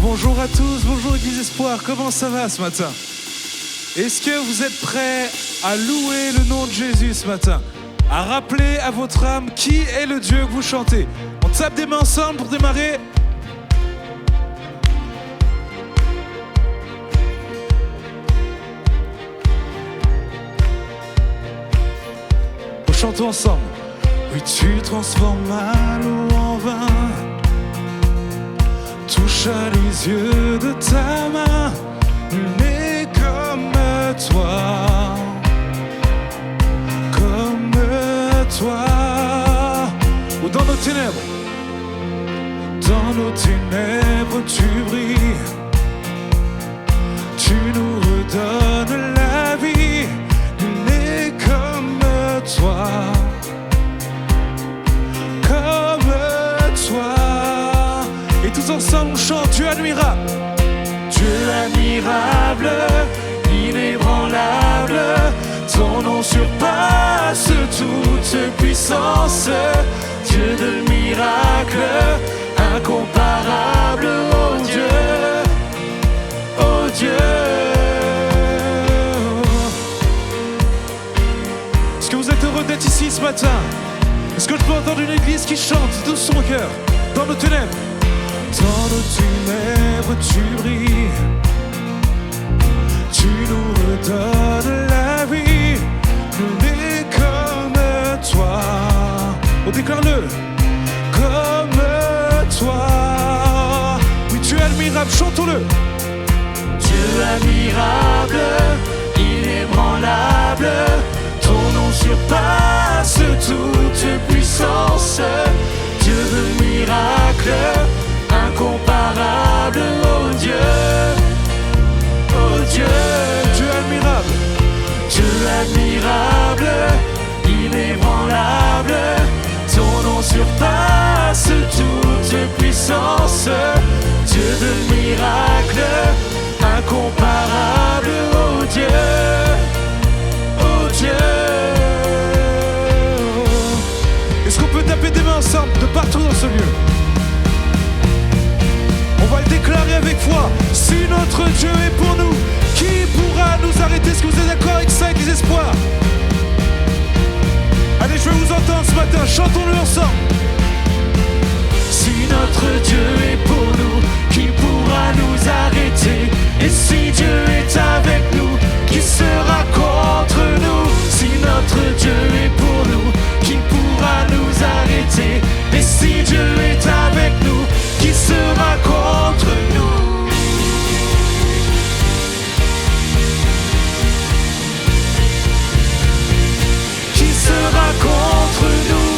Bonjour à tous, bonjour Église Espoir, comment ça va ce matin? Est-ce que vous êtes prêts à louer le nom de Jésus ce matin? À rappeler à votre âme qui est le Dieu que vous chantez? On tape des mains ensemble pour démarrer. Chantons ensemble. Oui, tu transformes ma l'eau en vin. Touche les yeux de ta main. Nul n'est comme toi. Comme toi. Ou dans nos ténèbres. Dans nos ténèbres, tu brilles. Tu nous redonnes la vie. Nul n'est comme toi. Comme toi. Et tous ensemble on chante Dieu admirable. Dieu admirable, inébranlable, ton nom surpasse toute puissance. Dieu de miracle, incomparable, oh Dieu, oh Dieu. Est-ce que vous êtes heureux d'être ici ce matin? Est-ce que je peux entendre une église qui chante de son cœur? Dans nos ténèbres. Dans nos ténèbres tu brilles. Tu nous redonnes la vie. Nul n'est comme toi. On déclare-le. Comme toi. Oui, tu es admirable, chantons-le. Dieu admirable, inébranlable, ton nom surpasse toute puissance. Dieu de miracle, incomparable, oh Dieu, oh Dieu. Dieu admirable, Dieu admirable, inébranlable, ton nom surpasse toute puissance. Dieu de miracle, incomparable, oh Dieu, oh Dieu. Est-ce qu'on peut taper des mains ensemble de partout dans ce lieu? On va le déclarer avec foi. Si notre Dieu est pour nous, qui pourra nous arrêter? Est-ce que vous êtes d'accord avec ça, Église Espoir? Allez, je vais vous entendre ce matin, chantons-le ensemble. Si notre Dieu est pour nous, qui pourra nous arrêter? Et si Dieu est avec nous, qui sera contre nous? Si notre Dieu est pour nous, qui pourra nous arrêter? Et si Dieu est avec nous, qui sera contre nous? Qui sera contre nous?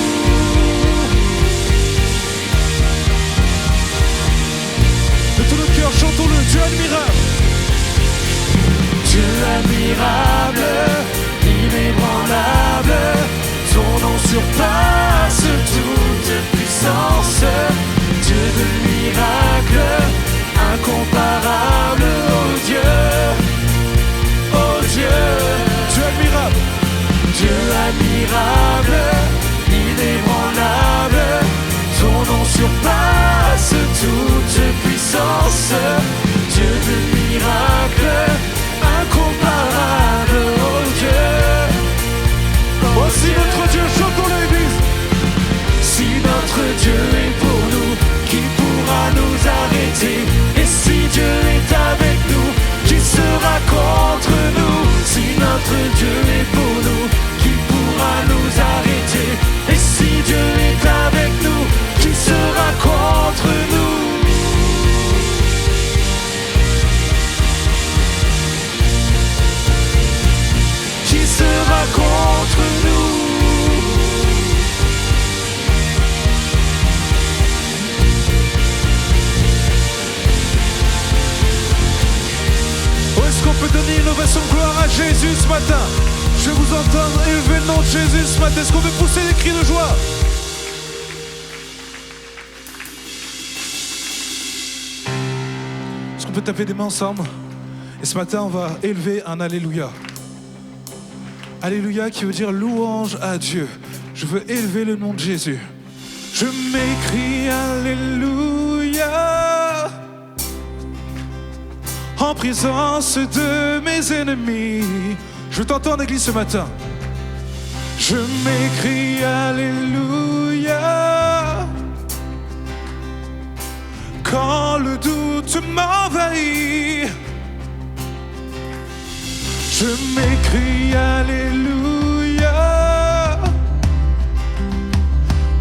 De tout notre cœur, chantons-le, Dieu admirable. Dieu admirable, inébranlable, ton nom surpasse toute puissance. Dieu de miracle, incomparable, oh Dieu, oh Dieu. Dieu admirable, Dieu admirable, inébranlable, ton nom surpasse toute puissance. Dieu de miracle, incomparable, oh Dieu. Voici notre Dieu, chantons l'église. Si notre Dieu est pour nous, qui pourra nous arrêter? Et si Dieu est avec nous, qui sera contre nous? Si notre Dieu est pour nous, qui pourra nous arrêter? Et si Dieu est avec nous, qui sera contre nous? Qui sera contre nous? Est-ce qu'on peut donner une ovation de gloire à Jésus ce matin? Je vais vous entendre élever le nom de Jésus ce matin. Est-ce qu'on peut pousser des cris de joie? Est-ce qu'on peut taper des mains ensemble? Et ce matin, on va élever un Alléluia. Alléluia qui veut dire louange à Dieu. Je veux élever le nom de Jésus. Je m'écris Alléluia. en présence de mes ennemis. Je t'entends en église ce matin. Je m'écris Alléluia. Quand le doute m'envahit, je m'écris Alléluia.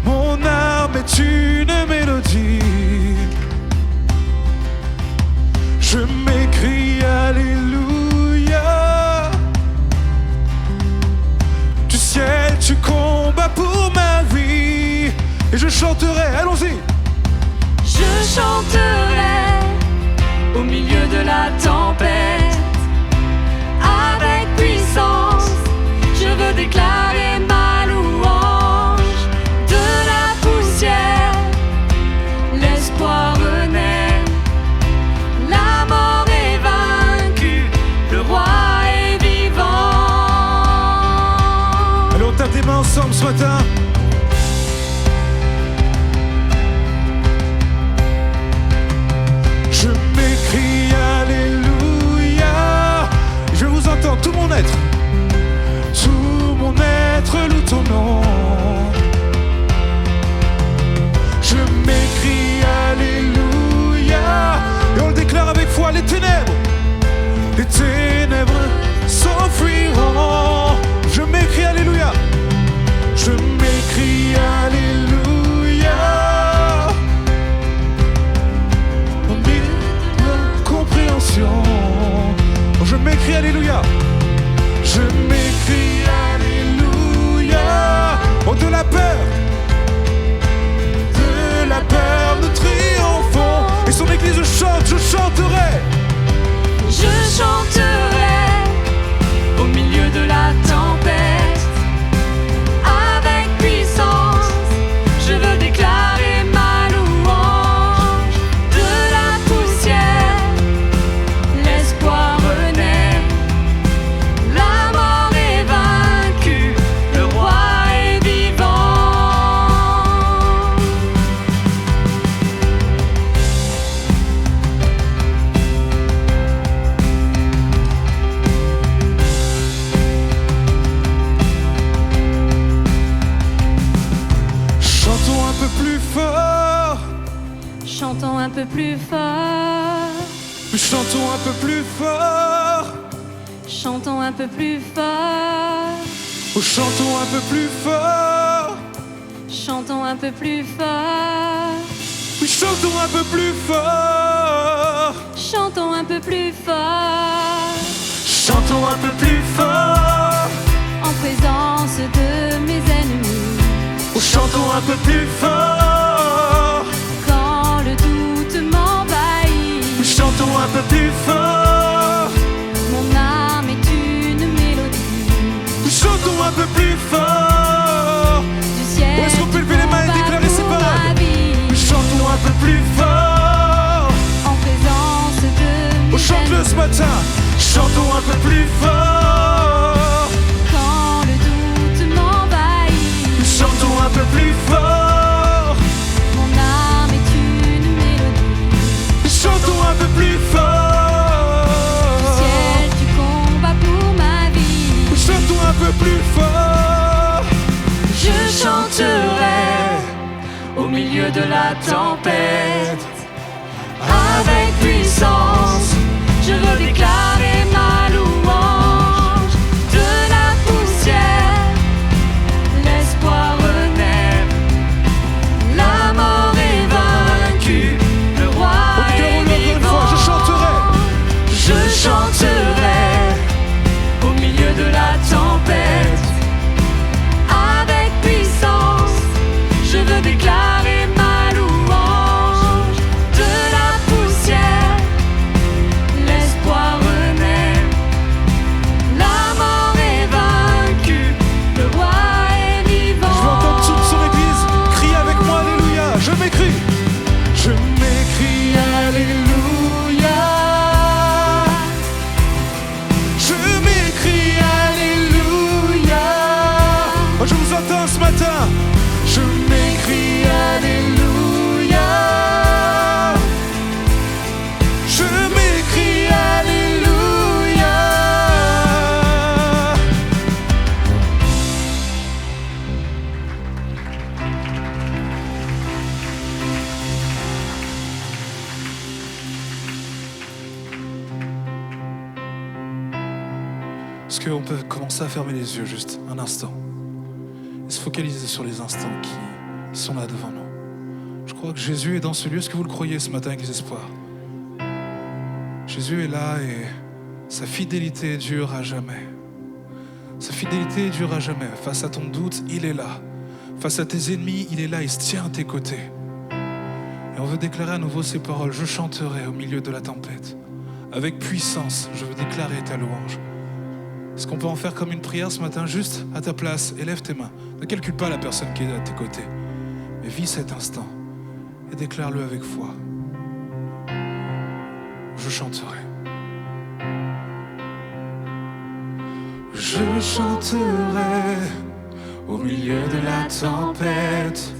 Mon âme est une mélodie. Je m'écris Alléluia. Du ciel tu combats pour ma vie. Et je chanterai, allons-y. Je chanterai au milieu de la tempête. Avec puissance, je veux déclarer ma louange. De la poussière, l'espoir renaît. La mort est vaincue, le roi est vivant. Allez, on tape des mains ensemble ce matin. Je m'écris Alléluia. Je vous entends, tout mon être. Tout mon être loue ton nom. Je m'écris Alléluia. Et on le déclare avec foi, les ténèbres s'enfuiront. Je m'écris Alléluia. Je m'écris Alléluia. En incompréhension. Je m'écris Alléluia. Je m'écris Alléluia. Oh, de la peur, nous triomphons. Et son église chante, je chanterai. Je chanterai au milieu de la tempête. Avec puissance, je veux déclarer ma louange. De la poussière, l'espoir renaît. La mort est vaincue, le roi est vivant. Chantons un peu plus fort. Chantons un peu plus fort. Chantons un peu plus fort. Chantons un peu plus fort. Oh, chantons un peu plus fort. Chantons un peu plus fort. Oui, chantons un peu plus fort. Chantons un peu plus fort. Chantons un peu plus fort. En présence de mes ennemis. Oh, chantons un peu plus fort. Quand le doute m'envahit. Oui, chantons un peu plus fort. Mon âme est une mélodie. Oui, chantons un peu plus fort. Du ciel, Est-ce qu'on peut tu lever les mains et combats déclarer ces pour paroles? ma vie. Oui, chantons un peu plus fort. En présence de mes Oh, chante-le ce ennemis. matin. Chantons un peu plus fort. Quand le doute m'envahit. Chantons un peu plus fort. Mon âme est une mélodie. Chantons un peu plus Du fort. ciel, tu combats pour ma vie. Chantons un peu plus fort. Je chanterai au milieu de la tempête. Avec puissance, je veux déclarer ma louange. De la poussière, l'espoir renaît. La mort est vaincue, le roi est Encore une fois, je chanterai. vivant. Je chanterai au milieu de la tempête. Avec puissance, je veux déclarer ma louange. Est-ce qu'on peut commencer à fermer les yeux juste un instant et se focaliser sur les instants qui sont là devant nous? Je crois que Jésus est dans ce lieu. Est-ce que vous le croyez ce matin avec les espoirs? Jésus est là et sa fidélité dure à jamais. Sa fidélité dure à jamais. Face à ton doute, il est là. Face à tes ennemis, il est là, il se tient à tes côtés. Et on veut déclarer à nouveau ces paroles. Je chanterai au milieu de la tempête. Avec puissance, je veux déclarer ta louange. Est-ce qu'on peut en faire comme une prière ce matin, juste à ta place? Élève tes mains. Ne calcule pas la personne qui est à tes côtés. Mais vis cet instant et déclare-le avec foi. Je chanterai. Je chanterai au milieu de la tempête.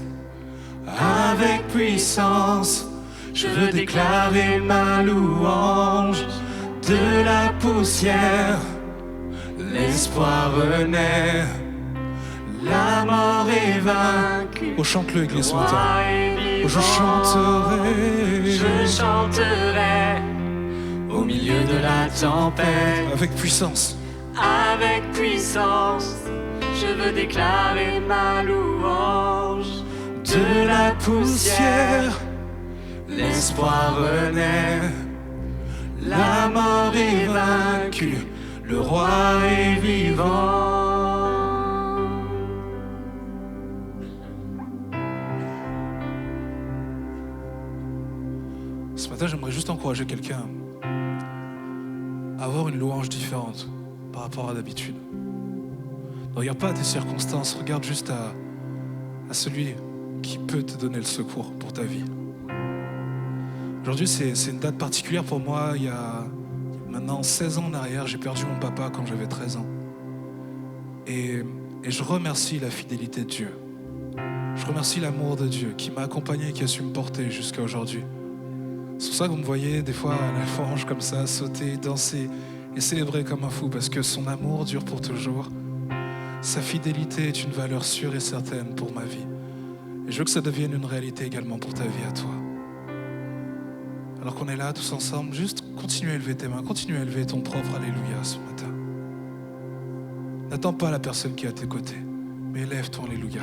Avec puissance, je veux déclarer ma louange. De la poussière, l'espoir renaît. La mort est vaincue. Oh, chante-le, Église, ce matin. Oh, je chanterai au milieu de la tempête. Avec puissance. Avec puissance, je veux déclarer ma louange. De la poussière, l'espoir renaît. La mort est vaincue, le roi est vivant. Ce matin, j'aimerais juste encourager quelqu'un à avoir une louange différente par rapport à d'habitude. Ne regarde pas à tes circonstances, regarde juste à celui qui peut te donner le secours pour ta vie. Aujourd'hui, c'est une date particulière pour moi. Il y a maintenant 16 ans en arrière, j'ai perdu mon papa quand j'avais 13 ans. Et je remercie la fidélité de Dieu. Je remercie l'amour de Dieu qui m'a accompagné et qui a su me porter jusqu'à aujourd'hui. C'est pour ça que vous me voyez des fois à la louange comme ça, sauter, danser et célébrer comme un fou, parce que son amour dure pour toujours. Sa fidélité est une valeur sûre et certaine pour ma vie. Et je veux que ça devienne une réalité également pour ta vie à toi. Alors qu'on est là tous ensemble, juste continue à élever tes mains, continue à élever ton propre Alléluia ce matin. N'attends pas la personne qui est à tes côtés, mais élève ton Alléluia.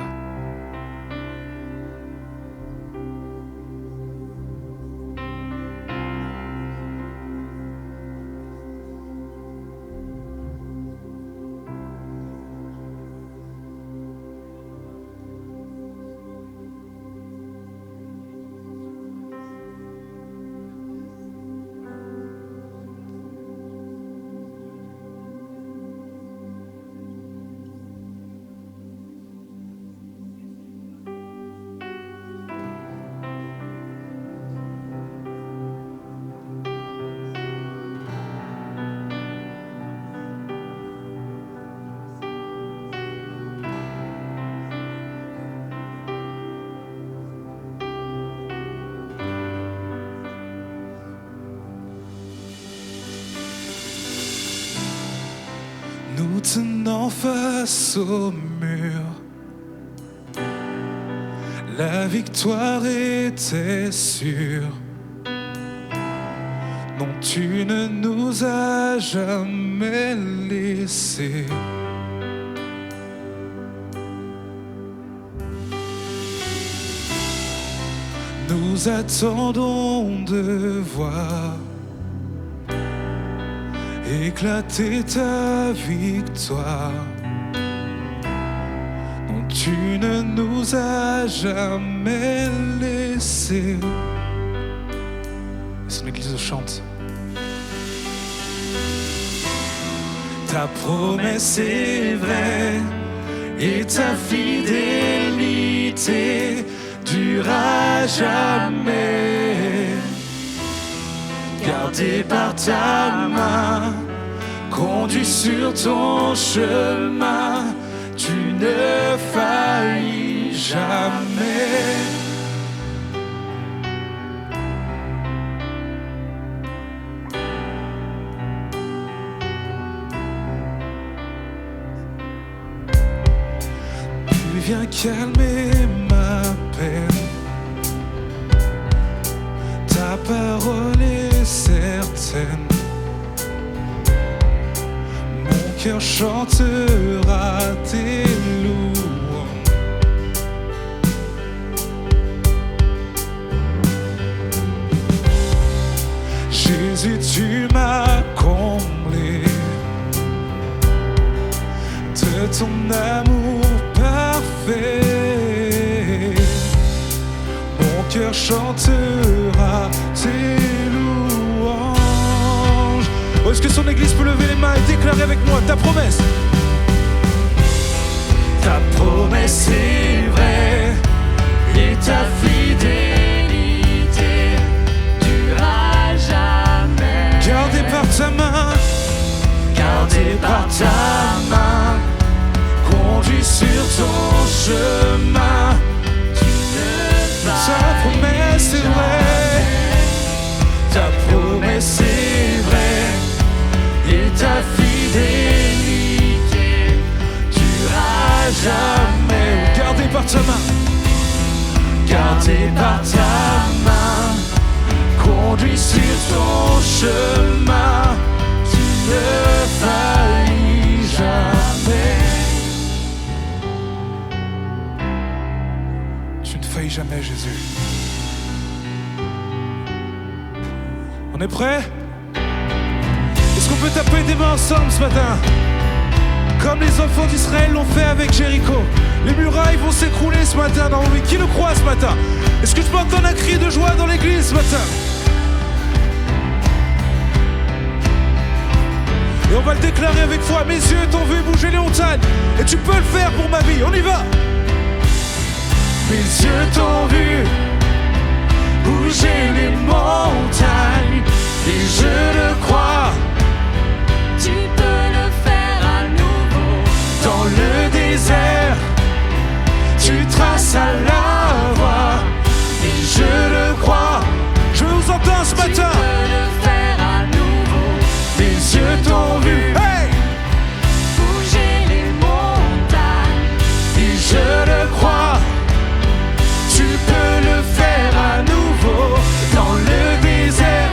Nous tenant face au mur, la victoire était sûre. Non, tu ne nous as jamais laissés. Nous attendons de voir éclater ta victoire. Non, tu ne nous as jamais laissés. Et son église chante. Ta promesse est vraie et ta fidélité dure à jamais. Gardé par ta main, conduit sur ton chemin, tu ne faillis jamais. Tu viens calmer ma peine, ta parole est certaine. Mon cœur chantera tes louanges. Jésus, tu m'as comblé de ton amour parfait. Mon cœur chantera tes louanges. Oh, est-ce que son église peut lever les mains et déclarer avec moi ta promesse? Ta promesse est vraie et ta fidélité durera jamais. Gardé par ta main, gardé par ta main, conduit sur ton chemin. Ta promesse est vraie, ta promesse est vraie, et ta fidélité durera jamais. Gardé par ta main, gardé par ta main, conduit sur ton chemin, tu ne faillis jamais. Tu ne faillis jamais, Jésus. On est prêt? Est-ce qu'on peut taper des mains ensemble ce matin? Comme les enfants d'Israël l'ont fait avec Jéricho. Les murailles vont s'écrouler ce matin dans vos vies. Qui le croit ce matin? Est-ce que je peux entendre un cri de joie dans l'église ce matin? Et on va le déclarer avec foi. Mes yeux t'ont vu bouger les montagnes, et tu peux le faire pour ma vie. On y va! Mes yeux t'ont vu bouger les montagnes, et je le crois. Tu peux le faire à nouveau. Dans le désert, tu traces à la voie, et je le crois. Je vous entends ce matin. Tu peux le faire à nouveau. Mes yeux t'ont vu, hey, bouger les montagnes, et je le crois. Tu peux le faire à nouveau. Dans le désert,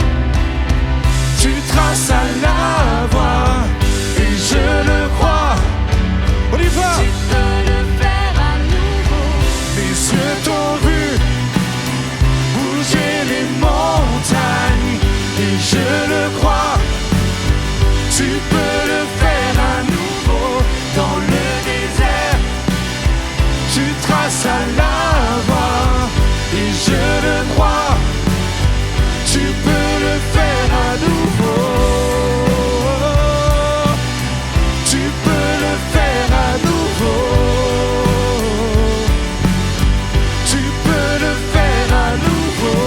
tu traces à la voie, et je le crois. On y va. tu peux le faire à nouveau. Mes yeux t'ont vu bouger les montagnes, et je le crois. Tu peux le faire à nouveau. Dans le désert, tu traces à la voie, et je le crois. Tu peux le faire à nouveau. Tu peux le faire à nouveau. Tu peux le faire à nouveau.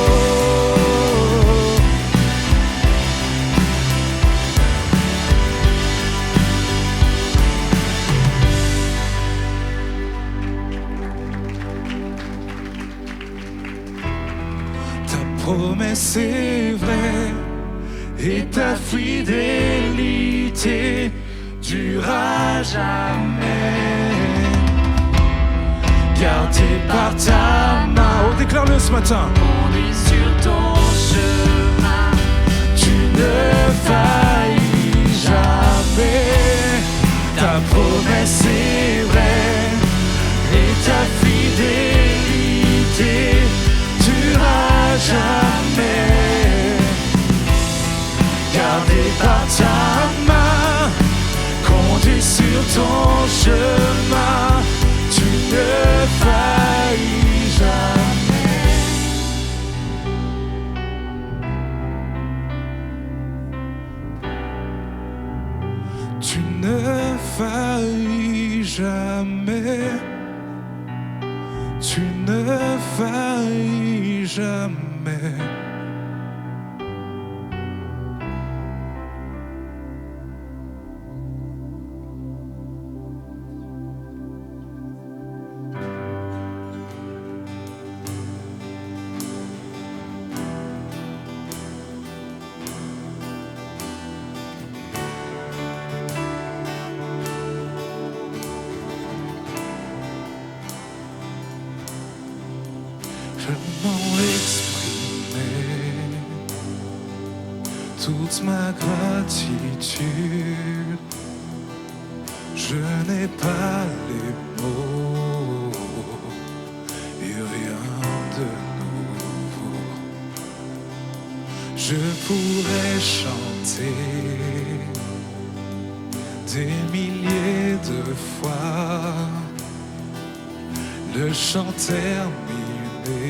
Ta promesse est vraie, et ta fidélité durera jamais. Gardé par ta main. Oh, déclare-le ce matin. Conduis sur ton chemin. Tu ne faillis jamais. Ta promesse est vraie, et ta fidélité durera jamais. Gardé par ta main, conduit sur ton chemin, tu ne faillis jamais. Tu ne faillis jamais. Tu ne faillis jamais. Comment exprimer toute ma gratitude Je n'ai pas les mots et rien de nouveau. Je pourrais chanter des milliers de fois le chant terminé.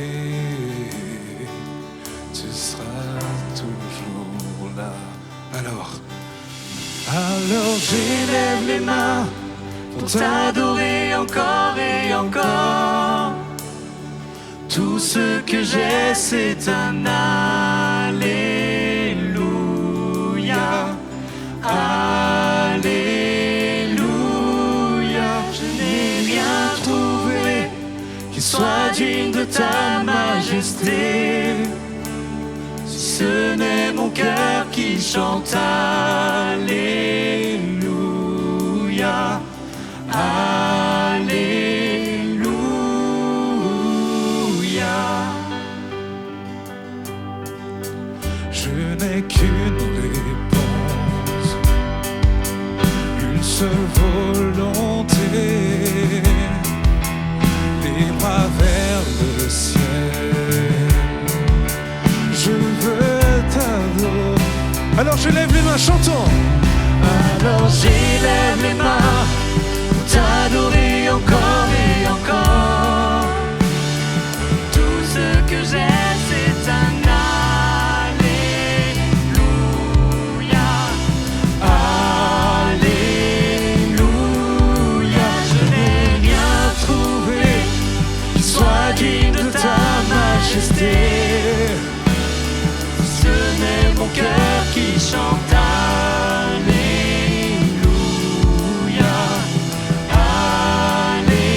Tu seras toujours là. Alors j'élève les mains pour t'adorer encore et encore. Tout ce que j'ai, c'est un Alléluia. Alléluia. Je n'ai rien trouvé qui soit digne de ta majesté. Si ce n'est mon cœur qui chante Alléluia. Alléluia. Je n'ai qu'une réponse, une seule volonté, les bras vers le ciel. Je veux t'adorer. Alors je lève les mains, chantons. Alors j'élève les mains pour t'adorer encore et encore. Tout ce que j'ai, c'est un Alléluia. Alléluia. Je n'ai rien trouvé qui soit digne de ta majesté. Ce n'est mon cœur qui chante Alléluia. Alléluia.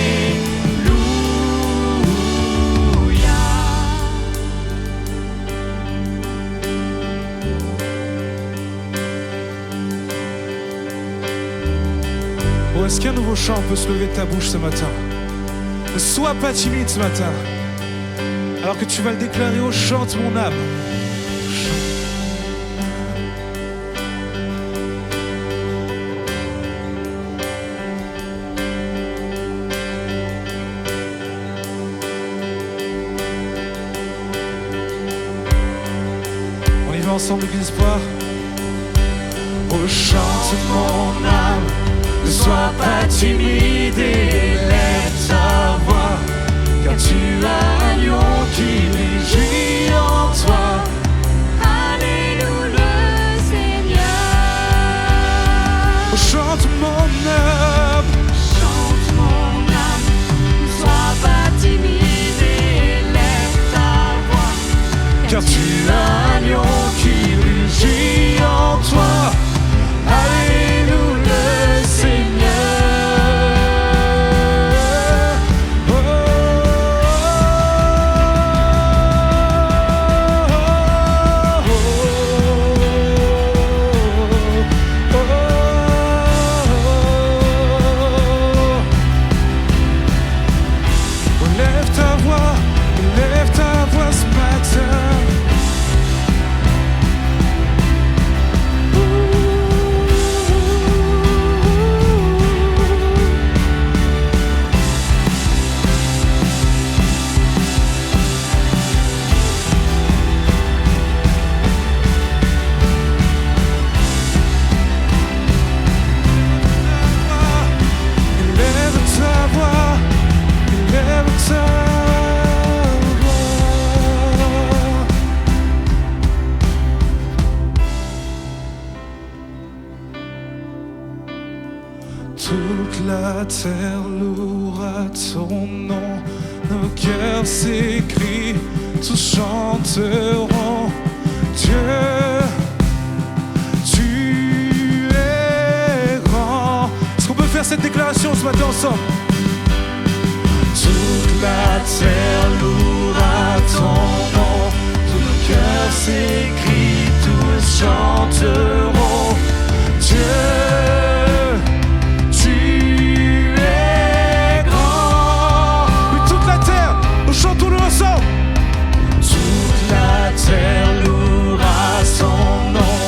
Oh, est-ce qu'un nouveau chant peut se lever de ta bouche ce matin? Ne sois pas timide ce matin. Alors que tu vas le déclarer, oh chante mon âme. On y va ensemble, l'église espoir. Oh chante mon âme, ne sois pas timide et lève ta voix, car tu as un lion qui rugit en toi. Alléluia, Seigneur. Oh, chante mon âme, Chante mon âme, ne sois pas timide et lève ta voix, car tu as un lion qui rugit en toi. Alléluia, Seigneur. Oh, oh, oh, oh, oh. Lève ta voix ce matin. Lève ta voix. Toute la terre louera ton nom, nos cœurs s'écrient, tous chanteront. Dieu, tu es grand. Est-ce qu'on peut faire cette déclaration ce matin ensemble? Toute la terre louera ton nom, tous nos cœurs s'écrient, tous chanteront. Dieu, tu es grand. Oui, toute la terre, nous chantons-le ensemble. Toute la terre louera son nom,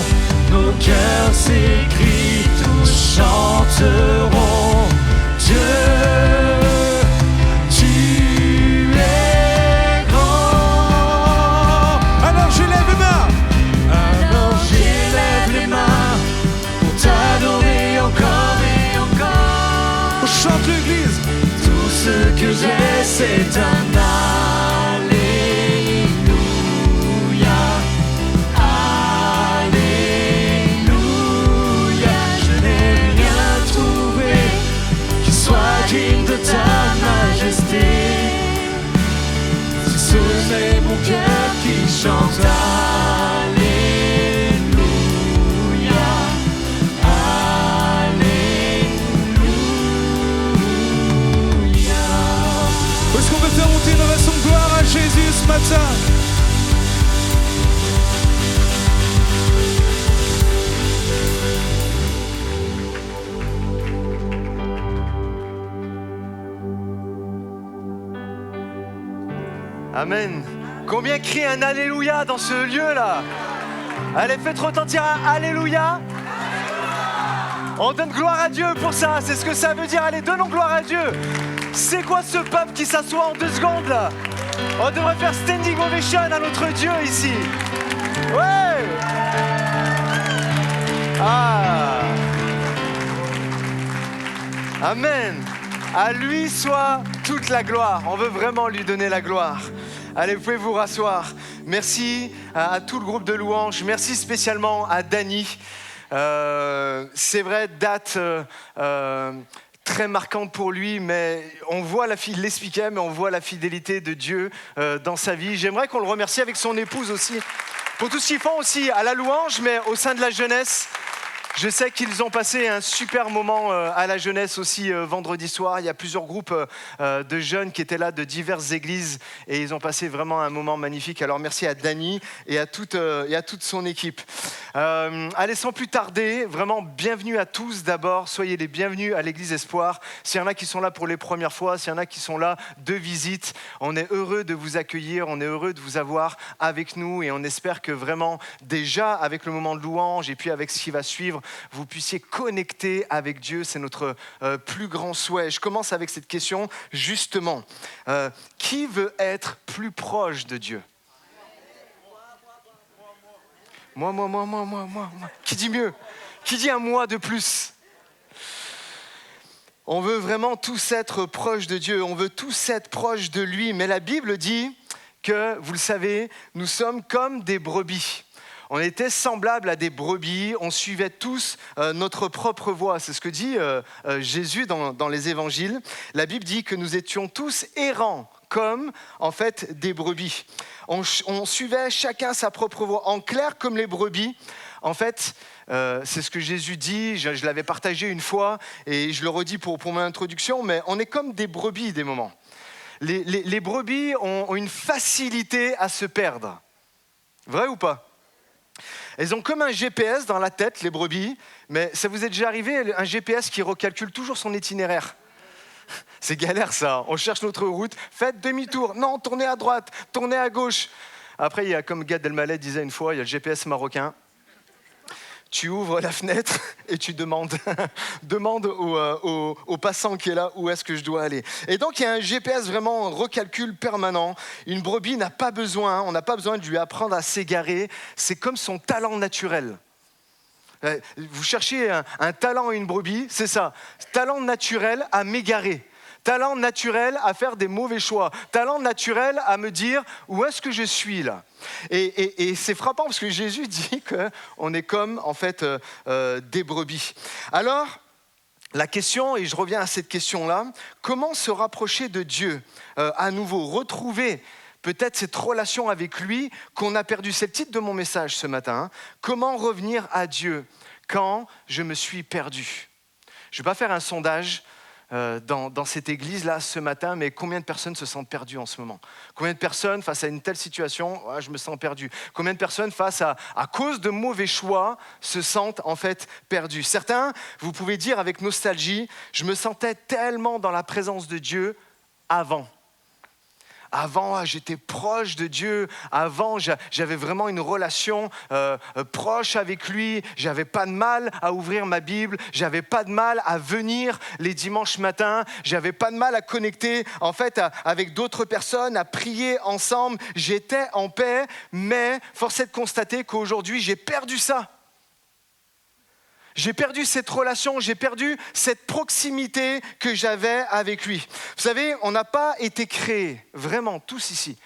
nos cœurs s'écrient, tous chanteront. c'est un Alléluia. Alléluia. Je n'ai rien trouvé qui soit digne de ta majesté. C'est seulement mon cœur qui chante Alléluia. Alléluia. Est-ce qu'on peut faire monter une ovation de gloire à Jésus ce matin? Amen. Combien crient un Alléluia dans ce lieu-là? Allez, faites retentir un Alléluia. On donne gloire à Dieu pour ça, c'est ce que ça veut dire. Allez, donnons gloire à Dieu. C'est quoi ce peuple qui s'assoit en 2 secondes là? On devrait faire standing ovation à notre Dieu ici. Ouais. Ah. Amen. À lui soit toute la gloire. On veut vraiment lui donner la gloire. Allez, vous pouvez vous rasseoir. Merci à tout le groupe de louanges. Merci spécialement à Dany. C'est vrai, date très marquante pour lui, mais on voit il l'expliquait, mais on voit la fidélité de Dieu dans sa vie. J'aimerais qu'on le remercie avec son épouse aussi, pour tout ce qu'ils font aussi à la louange, mais au sein de la jeunesse. Je sais qu'ils ont passé un super moment à la jeunesse aussi vendredi soir. Il y a plusieurs groupes de jeunes qui étaient là de diverses églises et ils ont passé vraiment un moment magnifique. Alors merci à Dany et à toute son équipe. Allez, sans plus tarder, vraiment bienvenue à tous d'abord. Soyez les bienvenus à l'église Espoir. S'il y en a qui sont là pour les premières fois, s'il y en a qui sont là de visite, on est heureux de vous accueillir, on est heureux de vous avoir avec nous et on espère que vraiment déjà avec le moment de louange et puis avec ce qui va suivre, vous puissiez connecter avec Dieu. C'est notre plus grand souhait. Je commence avec cette question, justement. Qui veut être plus proche de Dieu? Moi. Qui dit mieux? Qui dit un moi de plus? On veut vraiment tous être proches de Dieu. On veut tous être proches de lui. Mais la Bible dit que, vous le savez, nous sommes comme des brebis. On était semblables à des brebis, on suivait tous notre propre voie. C'est ce que dit Jésus dans les évangiles. La Bible dit que nous étions tous errants, comme en fait des brebis. On suivait chacun sa propre voie. En clair, comme les brebis, en fait, c'est ce que Jésus dit, je l'avais partagé une fois et je le redis pour mon introduction, mais on est comme des brebis des moments. Les brebis ont une facilité à se perdre. Vrai ou pas? Elles ont comme un GPS dans la tête, les brebis, mais ça vous est déjà arrivé, un GPS qui recalcule toujours son itinéraire? C'est galère ça, on cherche notre route, faites demi-tour, non, tournez à droite, tournez à gauche. Après, il y a comme Gad Elmaleh disait une fois, il y a le GPS marocain. Tu ouvres la fenêtre et tu demandes au passant qui est là où est-ce que je dois aller. Et donc, il y a un GPS vraiment recalcul permanent. Une brebis n'a pas besoin, on n'a pas besoin de lui apprendre à s'égarer. C'est comme son talent naturel. Vous cherchez un talent à une brebis, c'est ça. Talent naturel à m'égarer. Talent naturel à faire des mauvais choix. Talent naturel à me dire où est-ce que je suis là. Et c'est frappant parce que Jésus dit qu'on est comme en fait des brebis. Alors, la question, et je reviens à cette question-là, comment se rapprocher de Dieu à nouveau, retrouver peut-être cette relation avec lui qu'on a perdue. C'est le titre de mon message ce matin. Comment revenir à Dieu quand je me suis perdu? Je ne vais pas faire un sondage dans cette église-là ce matin, mais combien de personnes se sentent perdues en ce moment? Combien de personnes, face à une telle situation, je me sens perdu? Combien de personnes, face à cause de mauvais choix, se sentent en fait perdues? Certains, vous pouvez dire avec nostalgie, je me sentais tellement dans la présence de Dieu avant. Avant, j'étais proche de Dieu. Avant, j'avais vraiment une relation proche avec lui. J'avais pas de mal à ouvrir ma Bible. J'avais pas de mal à venir les dimanches matins. J'avais pas de mal à connecter en fait avec d'autres personnes, à prier ensemble. J'étais en paix, mais force est de constater qu'aujourd'hui, j'ai perdu ça. J'ai perdu cette relation, j'ai perdu cette proximité que j'avais avec lui. Vous savez, on n'a pas été créés, vraiment tous ici,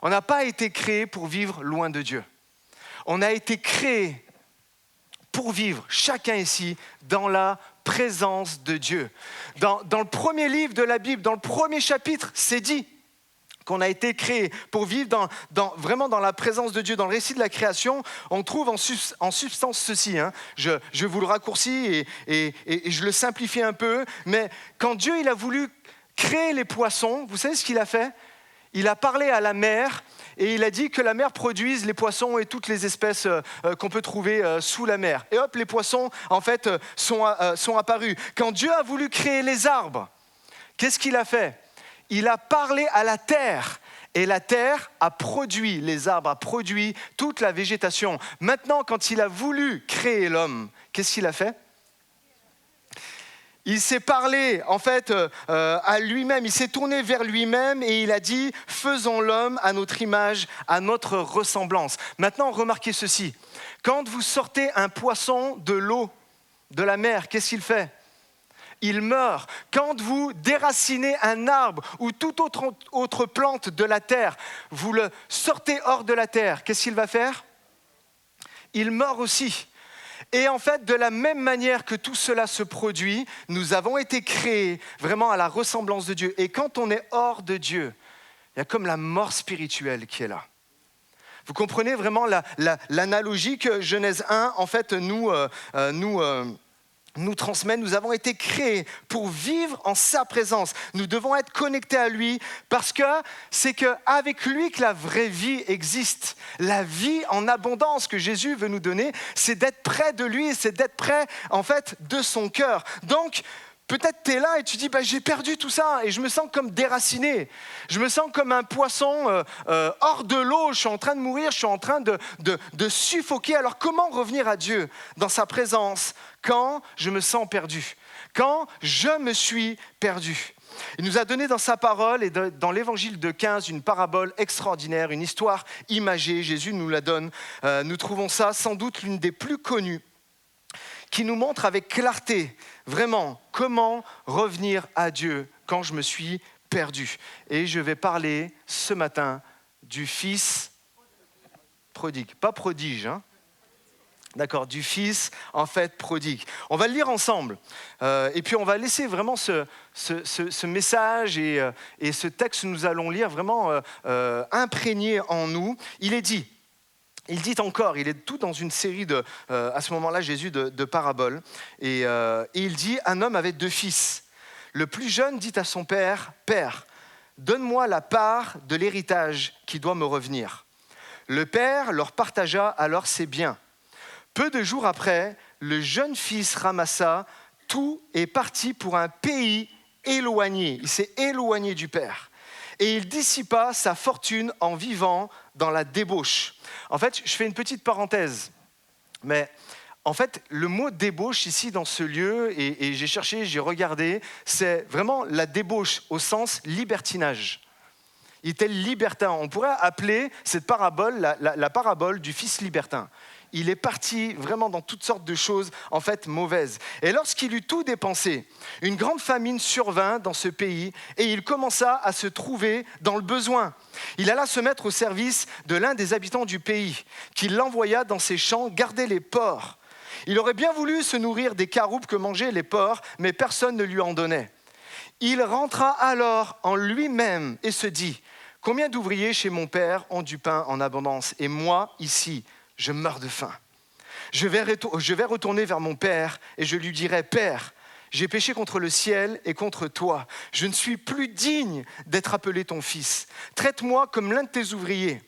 on n'a pas été créés pour vivre loin de Dieu. On a été créés pour vivre, chacun ici, dans la présence de Dieu. Dans le premier livre de la Bible, dans le premier chapitre, c'est dit qu'on a été créé pour vivre vraiment dans la présence de Dieu. Dans le récit de la création, on trouve en substance ceci. Je vous le raccourcis et je le simplifie un peu. Mais quand Dieu il a voulu créer les poissons, vous savez ce qu'il a fait ? Il a parlé à la mer et il a dit que la mer produise les poissons et toutes les espèces qu'on peut trouver sous la mer. Et hop, les poissons, en fait, sont apparus. Quand Dieu a voulu créer les arbres, qu'est-ce qu'il a fait ? Il a parlé à la terre et la terre a produit, les arbres, a produit toute la végétation. Maintenant, quand il a voulu créer l'homme, qu'est-ce qu'il a fait ? Il s'est parlé en fait à lui-même, il s'est tourné vers lui-même et il a dit « Faisons l'homme à notre image, à notre ressemblance ». Maintenant, remarquez ceci. Quand vous sortez un poisson de l'eau, de la mer, qu'est-ce qu'il fait ? Il meurt. Quand vous déracinez un arbre ou toute autre plante de la terre, vous le sortez hors de la terre, qu'est-ce qu'il va faire ? Il meurt aussi. Et en fait, de la même manière que tout cela se produit, nous avons été créés vraiment à la ressemblance de Dieu. Et quand on est hors de Dieu, il y a comme la mort spirituelle qui est là. Vous comprenez vraiment l'analogie que Genèse 1, en fait, nous transmet. Nous avons été créés pour vivre en sa présence. Nous devons être connectés à lui parce que c'est qu'avec lui que la vraie vie existe. La vie en abondance que Jésus veut nous donner, c'est d'être près de lui, c'est d'être près en fait de son cœur. Donc, peut-être tu es là et tu dis j'ai perdu tout ça et je me sens comme déraciné. Je me sens comme un poisson hors de l'eau, je suis en train de mourir, je suis en train de suffoquer. Alors comment revenir à Dieu dans sa présence quand je me sens perdu, quand je me suis perdu? Il nous a donné dans sa parole et dans l'évangile de 15 une parabole extraordinaire, une histoire imagée. Jésus nous la donne. Nous trouvons ça sans doute l'une des plus connues, qui nous montre avec clarté, vraiment, comment revenir à Dieu quand je me suis perdu. Et je vais parler ce matin du fils prodigue. Pas prodige, hein ? D'accord, du fils, en fait, prodigue. On va le lire ensemble. Et puis, on va laisser vraiment ce message et ce texte que nous allons lire vraiment imprégné en nous. Il dit encore, il est tout dans une série à ce moment-là, Jésus, de paraboles. Et il dit, un homme avait 2 fils. Le plus jeune dit à son père, « Père, donne-moi la part de l'héritage qui doit me revenir. » Le père leur partagea alors ses biens. Peu de jours après, le jeune fils ramassa tout et partit pour un pays éloigné. Il s'est éloigné du père. Et il dissipa sa fortune en vivant dans la débauche. En fait, je fais une petite parenthèse, mais en fait, le mot débauche ici dans ce lieu, et j'ai cherché, j'ai regardé, c'est vraiment la débauche au sens libertinage. Il était libertin. On pourrait appeler cette parabole la parabole du fils libertin. Il est parti vraiment dans toutes sortes de choses, en fait, mauvaises. Et lorsqu'il eut tout dépensé, une grande famine survint dans ce pays et il commença à se trouver dans le besoin. Il alla se mettre au service de l'un des habitants du pays, qui l'envoya dans ses champs garder les porcs. Il aurait bien voulu se nourrir des caroupes que mangeaient les porcs, mais personne ne lui en donnait. Il rentra alors en lui-même et se dit « Combien d'ouvriers chez mon père ont du pain en abondance et moi, ici, je meurs de faim. Je vais retourner vers mon père et je lui dirai, Père, j'ai péché contre le ciel et contre toi. Je ne suis plus digne d'être appelé ton fils. Traite-moi comme l'un de tes ouvriers.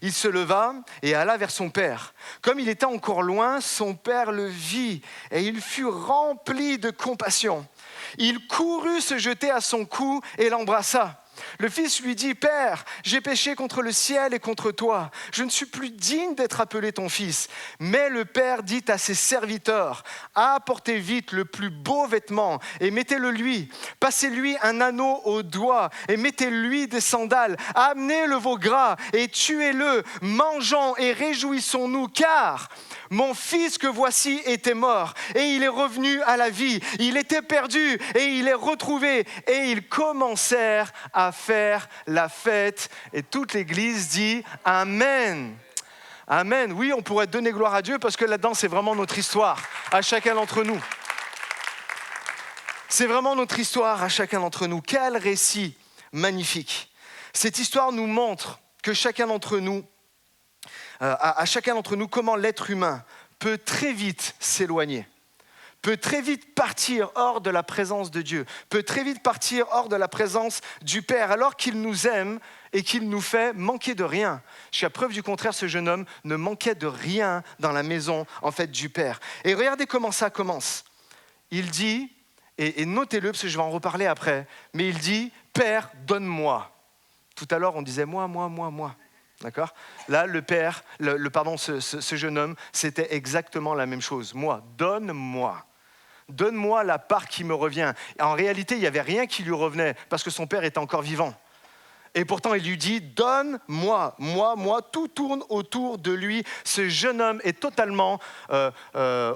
Il se leva et alla vers son père. Comme il était encore loin, son père le vit et il fut rempli de compassion. Il courut se jeter à son cou et l'embrassa. Le fils lui dit, « Père, j'ai péché contre le ciel et contre toi. Je ne suis plus digne d'être appelé ton fils. » Mais le père dit à ses serviteurs, « Apportez vite le plus beau vêtement et mettez-le lui. Passez-lui un anneau au doigt et mettez-lui des sandales. Amenez le veau gras et tuez-le. Mangeons et réjouissons-nous, car mon fils que voici était mort et il est revenu à la vie. Il était perdu et il est retrouvé. » Et ils commencèrent à faire la fête. Et toute l'Église dit Amen. Amen. Oui, on pourrait donner gloire à Dieu parce que là-dedans, c'est vraiment notre histoire, à chacun d'entre nous. C'est vraiment notre histoire à chacun d'entre nous. Quel récit magnifique. Cette histoire nous montre que chacun d'entre nous, à chacun d'entre nous, comment l'être humain peut très vite s'éloigner, peut très vite partir hors de la présence de Dieu, peut très vite partir hors de la présence du Père, alors qu'il nous aime et qu'il nous fait manquer de rien. Jusqu'à preuve du contraire, ce jeune homme ne manquait de rien dans la maison en fait, du Père. Et regardez comment ça commence. Il dit, et notez-le parce que je vais en reparler après, mais il dit « Père, donne-moi ». Tout à l'heure, on disait « moi ». D'accord ? Là, le père, ce jeune homme, c'était exactement la même chose. Moi, donne-moi. Donne-moi la part qui me revient. En réalité, il n'y avait rien qui lui revenait parce que son père était encore vivant. Et pourtant, il lui dit, donne-moi, moi, tout tourne autour de lui. Ce jeune homme est totalement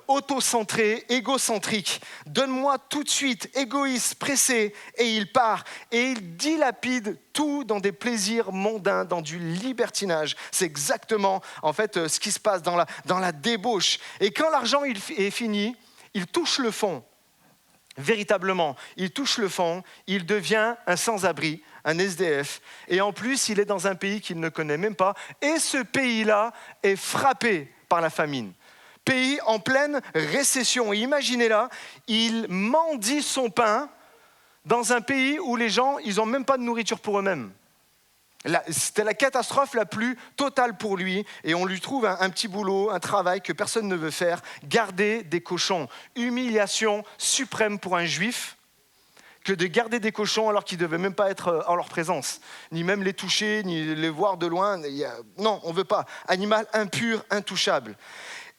autocentré, égocentrique. Donne-moi tout de suite, égoïste, pressé. Et il part. Et il dilapide tout dans des plaisirs mondains, dans du libertinage. C'est exactement, en fait, ce qui se passe dans la débauche. Et quand l'argent est fini, il touche le fond. Véritablement, il touche le fond, il devient un sans-abri, un SDF. Et en plus, il est dans un pays qu'il ne connaît même pas. Et ce pays-là est frappé par la famine. Pays en pleine récession. Et imaginez-là, il mendie son pain dans un pays où les gens, ils n'ont même pas de nourriture pour eux-mêmes. C'était la catastrophe la plus totale pour lui. Et on lui trouve un petit boulot, un travail que personne ne veut faire. Garder des cochons. Humiliation suprême pour un juif que de garder des cochons alors qu'ils ne devaient même pas être en leur présence. Ni même les toucher, ni les voir de loin. Non, on ne veut pas. Animal impur, intouchable.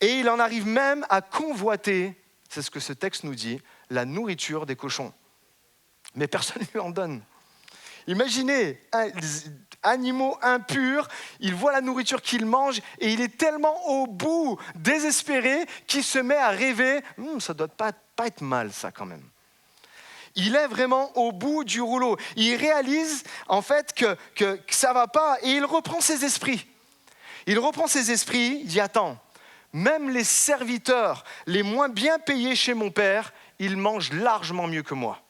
Et il en arrive même à convoiter, c'est ce que ce texte nous dit, la nourriture des cochons. Mais personne ne lui en donne. Imaginez, animaux impurs, il voit la nourriture qu'il mange et il est tellement au bout, désespéré, qu'il se met à rêver. Ça ne doit pas être mal, ça, quand même. Il est vraiment au bout du rouleau. Il réalise, en fait, que ça ne va pas et il reprend ses esprits. Il dit, attends, même les serviteurs les moins bien payés chez mon père, ils mangent largement mieux que moi.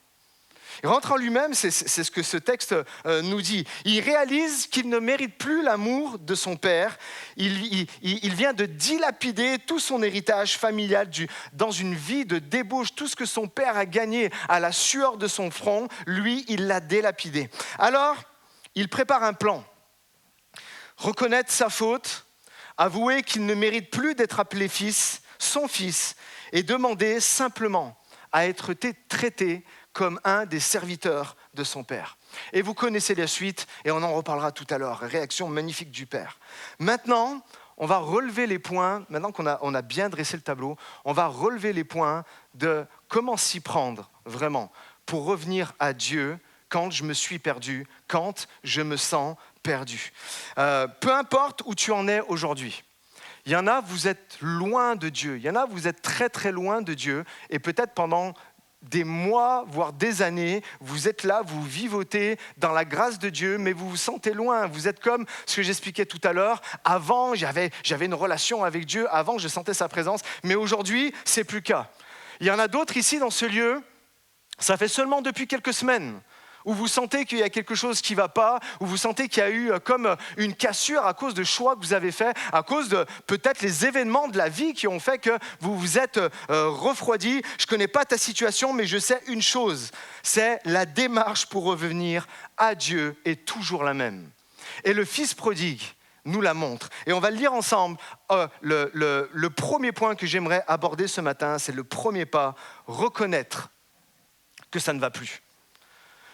Il rentre en lui-même, c'est ce que ce texte nous dit. Il réalise qu'il ne mérite plus l'amour de son père. Il vient de dilapider tout son héritage familial dans une vie de débauche. Tout ce que son père a gagné à la sueur de son front, lui, il l'a dilapidé. Alors, il prépare un plan. Reconnaître sa faute, avouer qu'il ne mérite plus d'être appelé fils, son fils, et demander simplement à être traité comme un des serviteurs de son père. Et vous connaissez la suite, et on en reparlera tout à l'heure. Réaction magnifique du père. Maintenant, on va relever les points, maintenant qu'on a bien dressé le tableau, on va relever les points de comment s'y prendre vraiment pour revenir à Dieu quand je me suis perdu, quand je me sens perdu. Peu importe où tu en es aujourd'hui. Il y en a, vous êtes loin de Dieu. Il y en a, vous êtes très très loin de Dieu, et peut-être pendant des mois, voire des années, vous êtes là, vous vivotez dans la grâce de Dieu, mais vous vous sentez loin. Vous êtes comme ce que j'expliquais tout à l'heure. Avant, j'avais une relation avec Dieu. Avant, je sentais sa présence. Mais aujourd'hui, c'est plus le cas. Il y en a d'autres ici dans ce lieu, ça fait seulement depuis quelques semaines, où vous sentez qu'il y a quelque chose qui ne va pas, où vous sentez qu'il y a eu comme une cassure à cause de choix que vous avez faits, à cause de peut-être les événements de la vie qui ont fait que vous vous êtes refroidi. Je ne connais pas ta situation, mais je sais une chose, c'est la démarche pour revenir à Dieu est toujours la même. Et le Fils prodigue nous la montre. Et on va le lire ensemble. Le premier point que j'aimerais aborder ce matin, c'est le premier pas, reconnaître que ça ne va plus.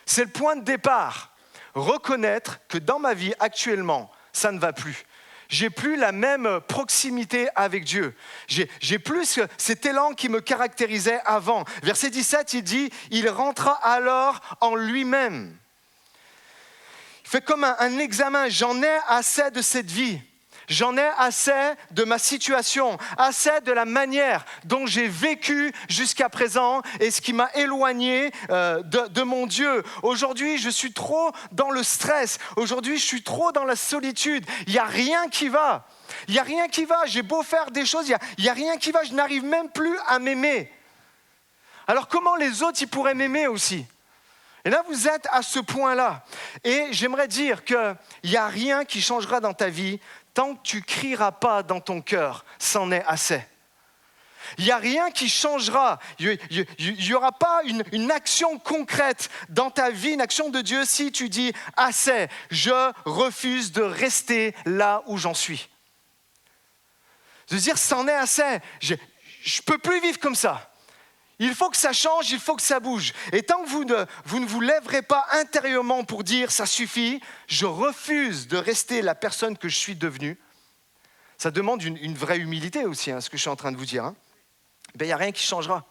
C'est le point de départ. reconnaître que dans ma vie actuellement, ça ne va plus. J'ai plus la même proximité avec Dieu. J'ai plus cet élan qui me caractérisait avant. Verset 17, il dit, il rentra alors en lui-même. Il fait comme un examen, j'en ai assez de cette vie. J'en ai assez de ma situation, assez de la manière dont j'ai vécu jusqu'à présent et ce qui m'a éloigné de mon Dieu. Aujourd'hui, je suis trop dans le stress. Aujourd'hui, je suis trop dans la solitude. Il n'y a rien qui va. Il n'y a rien qui va. J'ai beau faire des choses, il n'y a rien qui va. Je n'arrive même plus à m'aimer. Alors comment les autres, ils pourraient m'aimer aussi ? Et là, vous êtes à ce point-là. Et j'aimerais dire qu'il n'y a rien qui changera dans ta vie tant que tu ne crieras pas dans ton cœur, c'en est assez. Il n'y a rien qui changera. Il n'y aura pas une action concrète dans ta vie, une action de Dieu si tu dis assez. Je refuse de rester là où j'en suis. De dire c'en est assez. Je ne peux plus vivre comme ça. Il faut que ça change, il faut que ça bouge. Et tant que vous ne vous lèverez pas intérieurement pour dire « ça suffit », je refuse de rester la personne que je suis devenue. Ça demande une vraie humilité aussi, ce que je suis en train de vous dire. Il n'y a rien qui changera.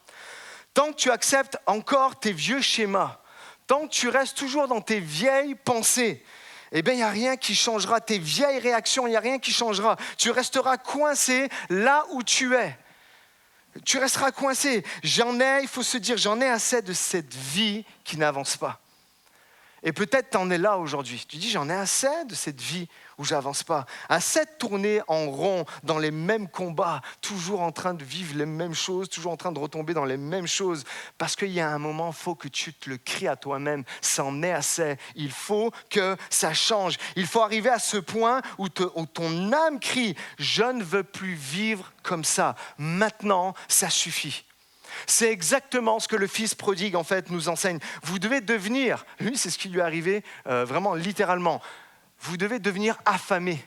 Tant que tu acceptes encore tes vieux schémas, tant que tu restes toujours dans tes vieilles pensées, il n'y a rien qui changera. Tes vieilles réactions, il n'y a rien qui changera. Tu resteras coincé là où tu es. Tu resteras coincé. Il faut se dire, j'en ai assez de cette vie qui n'avance pas. Et peut-être tu en es là aujourd'hui. Tu dis, j'en ai assez de cette vie où je n'avance pas. Assez de tourner en rond dans les mêmes combats, toujours en train de vivre les mêmes choses, toujours en train de retomber dans les mêmes choses. Parce qu'il y a un moment, il faut que tu te le cries à toi-même. C'en est assez. Il faut que ça change. Il faut arriver à ce point où ton âme crie, je ne veux plus vivre comme ça. Maintenant, ça suffit. C'est exactement ce que le fils prodigue en fait nous enseigne. Vous devez devenir, lui c'est ce qui lui est arrivé vraiment littéralement, vous devez devenir affamé.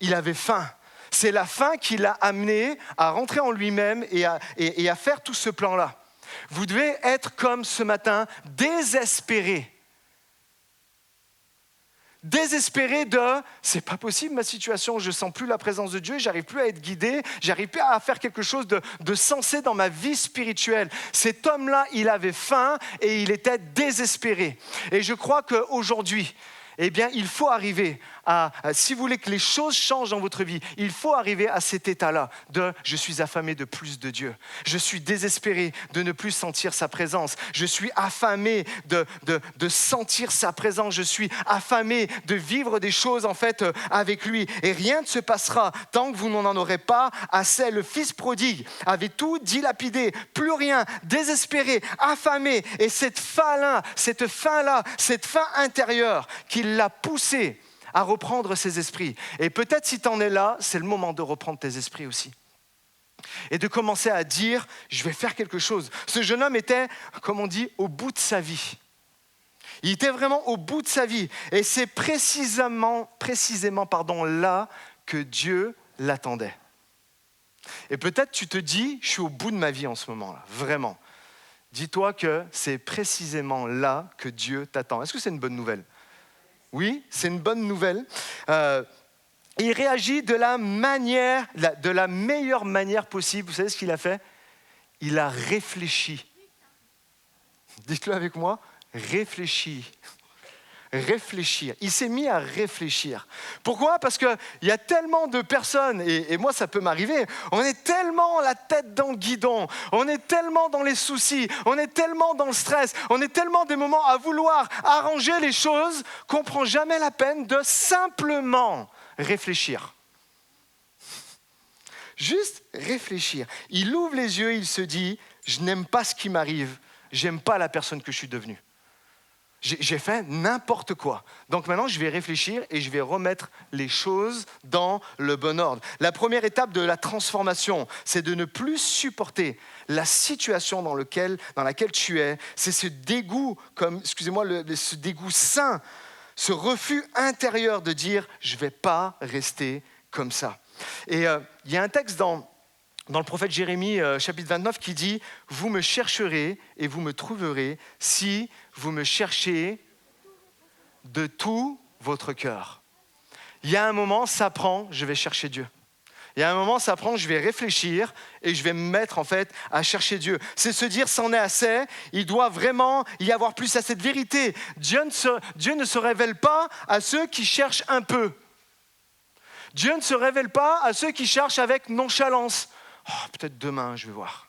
Il avait faim. C'est la faim qui l'a amené à rentrer en lui-même et à faire tout ce plan-là. Vous devez être comme ce matin, désespéré. Désespéré de « c'est pas possible ma situation, je sens plus la présence de Dieu, j'arrive plus à être guidé, j'arrive plus à faire quelque chose de sensé dans ma vie spirituelle. » Cet homme-là, il avait faim et il était désespéré. Et je crois qu'aujourd'hui, il faut arriver si vous voulez que les choses changent dans votre vie, il faut arriver à cet état-là de « je suis affamé de plus de Dieu ». Je suis désespéré de ne plus sentir sa présence. Je suis affamé de sentir sa présence. Je suis affamé de vivre des choses en fait avec lui. Et rien ne se passera tant que vous n'en aurez pas assez. Le fils prodigue avait tout dilapidé, plus rien, désespéré, affamé. Et cette faim-là, cette faim intérieure qui l'a poussé à reprendre ses esprits. Et peut-être si tu en es là, c'est le moment de reprendre tes esprits aussi. Et de commencer à dire, je vais faire quelque chose. Ce jeune homme était, comme on dit, au bout de sa vie. Il était vraiment au bout de sa vie. Et c'est précisément là que Dieu l'attendait. Et peut-être tu te dis, je suis au bout de ma vie en ce moment-là, vraiment. Dis-toi que c'est précisément là que Dieu t'attend. Est-ce que c'est une bonne nouvelle ? Oui, c'est une bonne nouvelle. Il réagit de la meilleure manière possible. Vous savez ce qu'il a fait ? Il a réfléchi. Dites-le avec moi, réfléchi. Réfléchir. Il s'est mis à réfléchir. Pourquoi ? Parce qu'il y a tellement de personnes, et moi ça peut m'arriver, on est tellement la tête dans le guidon, on est tellement dans les soucis, on est tellement dans le stress, on est tellement des moments à vouloir arranger les choses qu'on ne prend jamais la peine de simplement réfléchir. Juste réfléchir. Il ouvre les yeux, il se dit, je n'aime pas ce qui m'arrive, j'aime pas la personne que je suis devenue. J'ai fait n'importe quoi. Donc maintenant, je vais réfléchir et je vais remettre les choses dans le bon ordre. La première étape de la transformation, c'est de ne plus supporter la situation dans laquelle tu es. C'est ce dégoût, ce dégoût sain, ce refus intérieur de dire « je ne vais pas rester comme ça ». Et il y a un texte dans le prophète Jérémie, chapitre 29, qui dit « Vous me chercherez et vous me trouverez si vous me cherchez de tout votre cœur. Il y a un moment, ça prend, je vais chercher Dieu. Il y a un moment, ça prend, je vais réfléchir et je vais me mettre en fait à chercher Dieu. C'est se dire, c'en est assez, il doit vraiment y avoir plus à cette vérité. Dieu ne se révèle pas à ceux qui cherchent un peu. Dieu ne se révèle pas à ceux qui cherchent avec nonchalance. Oh, peut-être demain, je vais voir.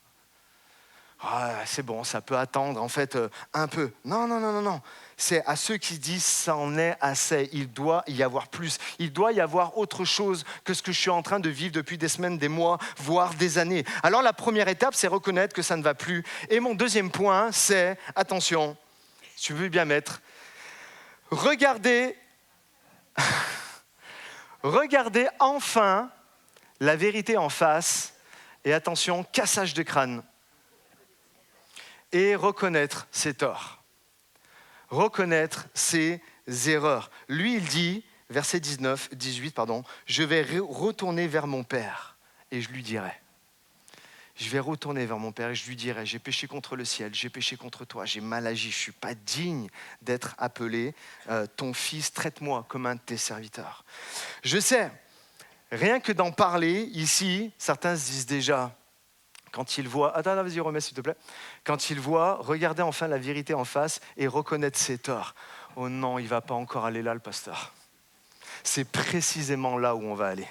C'est bon, ça peut attendre en fait un peu. Non. C'est à ceux qui disent ça en est assez. Il doit y avoir plus. Il doit y avoir autre chose que ce que je suis en train de vivre depuis des semaines, des mois, voire des années. Alors la première étape, c'est reconnaître que ça ne va plus. Et mon deuxième point, c'est, attention, si tu veux bien mettre, regardez enfin la vérité en face. Et attention, cassage de crâne. Et reconnaître ses torts, reconnaître ses erreurs. Lui, il dit, verset 18, je vais retourner vers mon Père et je lui dirai. Je vais retourner vers mon Père et je lui dirai, j'ai péché contre le ciel, j'ai péché contre toi, j'ai mal agi, je ne suis pas digne d'être appelé ton fils, traite-moi comme un de tes serviteurs. Je sais, rien que d'en parler ici, certains se disent déjà, quand ils voient, attends, vas-y, remets s'il te plaît. Quand ils voient, regardez enfin la vérité en face et reconnaître ses torts. Oh non, il ne va pas encore aller là, le pasteur. C'est précisément là où on va aller.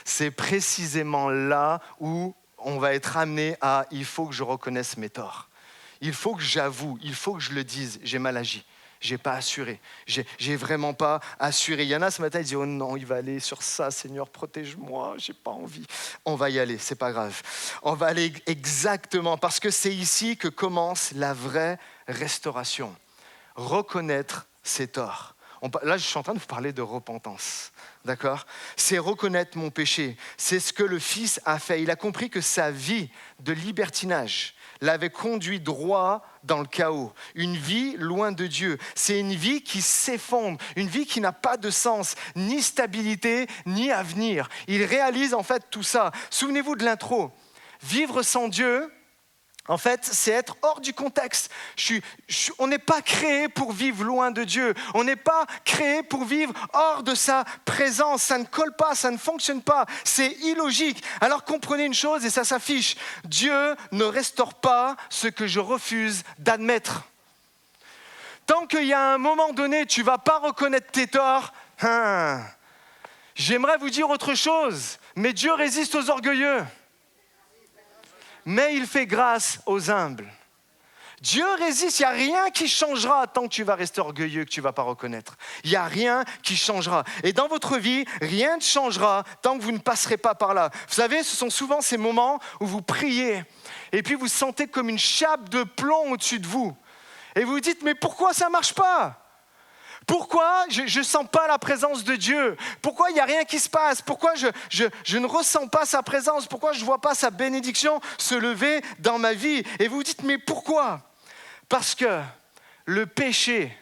C'est précisément là où on va être amené à « il faut que je reconnaisse mes torts ». Il faut que j'avoue, il faut que je le dise, j'ai mal agi. J'ai pas assuré, j'ai vraiment pas assuré. Il y en a ce matin, ils disent, oh non, il va aller sur ça, Seigneur, protège-moi, j'ai pas envie. On va y aller, c'est pas grave. On va aller exactement, parce que c'est ici que commence la vraie restauration. Reconnaître ses torts. Là, je suis en train de vous parler de repentance, d'accord ? C'est reconnaître mon péché. C'est ce que le Fils a fait. Il a compris que sa vie de libertinage l'avait conduit droit dans le chaos. Une vie loin de Dieu. C'est une vie qui s'effondre, une vie qui n'a pas de sens, ni stabilité, ni avenir. Il réalise en fait tout ça. Souvenez-vous de l'intro. Vivre sans Dieu, en fait, c'est être hors du contexte. On n'est pas créé pour vivre loin de Dieu. On n'est pas créé pour vivre hors de sa présence. Ça ne colle pas, ça ne fonctionne pas. C'est illogique. Alors comprenez une chose, et ça s'affiche. Dieu ne restaure pas ce que je refuse d'admettre. Tant qu'il y a un moment donné, tu ne vas pas reconnaître tes torts, j'aimerais vous dire autre chose. Mais Dieu résiste aux orgueilleux. Mais il fait grâce aux humbles. Dieu résiste, il n'y a rien qui changera tant que tu vas rester orgueilleux, que tu ne vas pas reconnaître. Il n'y a rien qui changera. Et dans votre vie, rien ne changera tant que vous ne passerez pas par là. Vous savez, ce sont souvent ces moments où vous priez et puis vous sentez comme une chape de plomb au-dessus de vous. Et vous vous dites, mais pourquoi ça ne marche pas ? Pourquoi je ne sens pas la présence de Dieu ? Pourquoi il n'y a rien qui se passe ? Pourquoi je ne ressens pas sa présence ? Pourquoi je ne vois pas sa bénédiction se lever dans ma vie ? Et vous vous dites, mais pourquoi ? Parce que le péché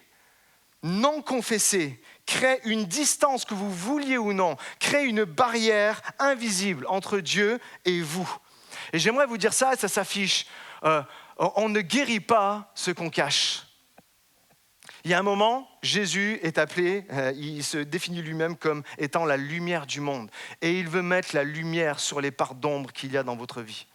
non confessé crée une distance, que vous vouliez ou non, crée une barrière invisible entre Dieu et vous. Et j'aimerais vous dire ça, et ça s'affiche. On ne guérit pas ce qu'on cache. Il y a un moment, Jésus est appelé, il se définit lui-même comme étant la lumière du monde. Et il veut mettre la lumière sur les parts d'ombre qu'il y a dans votre vie.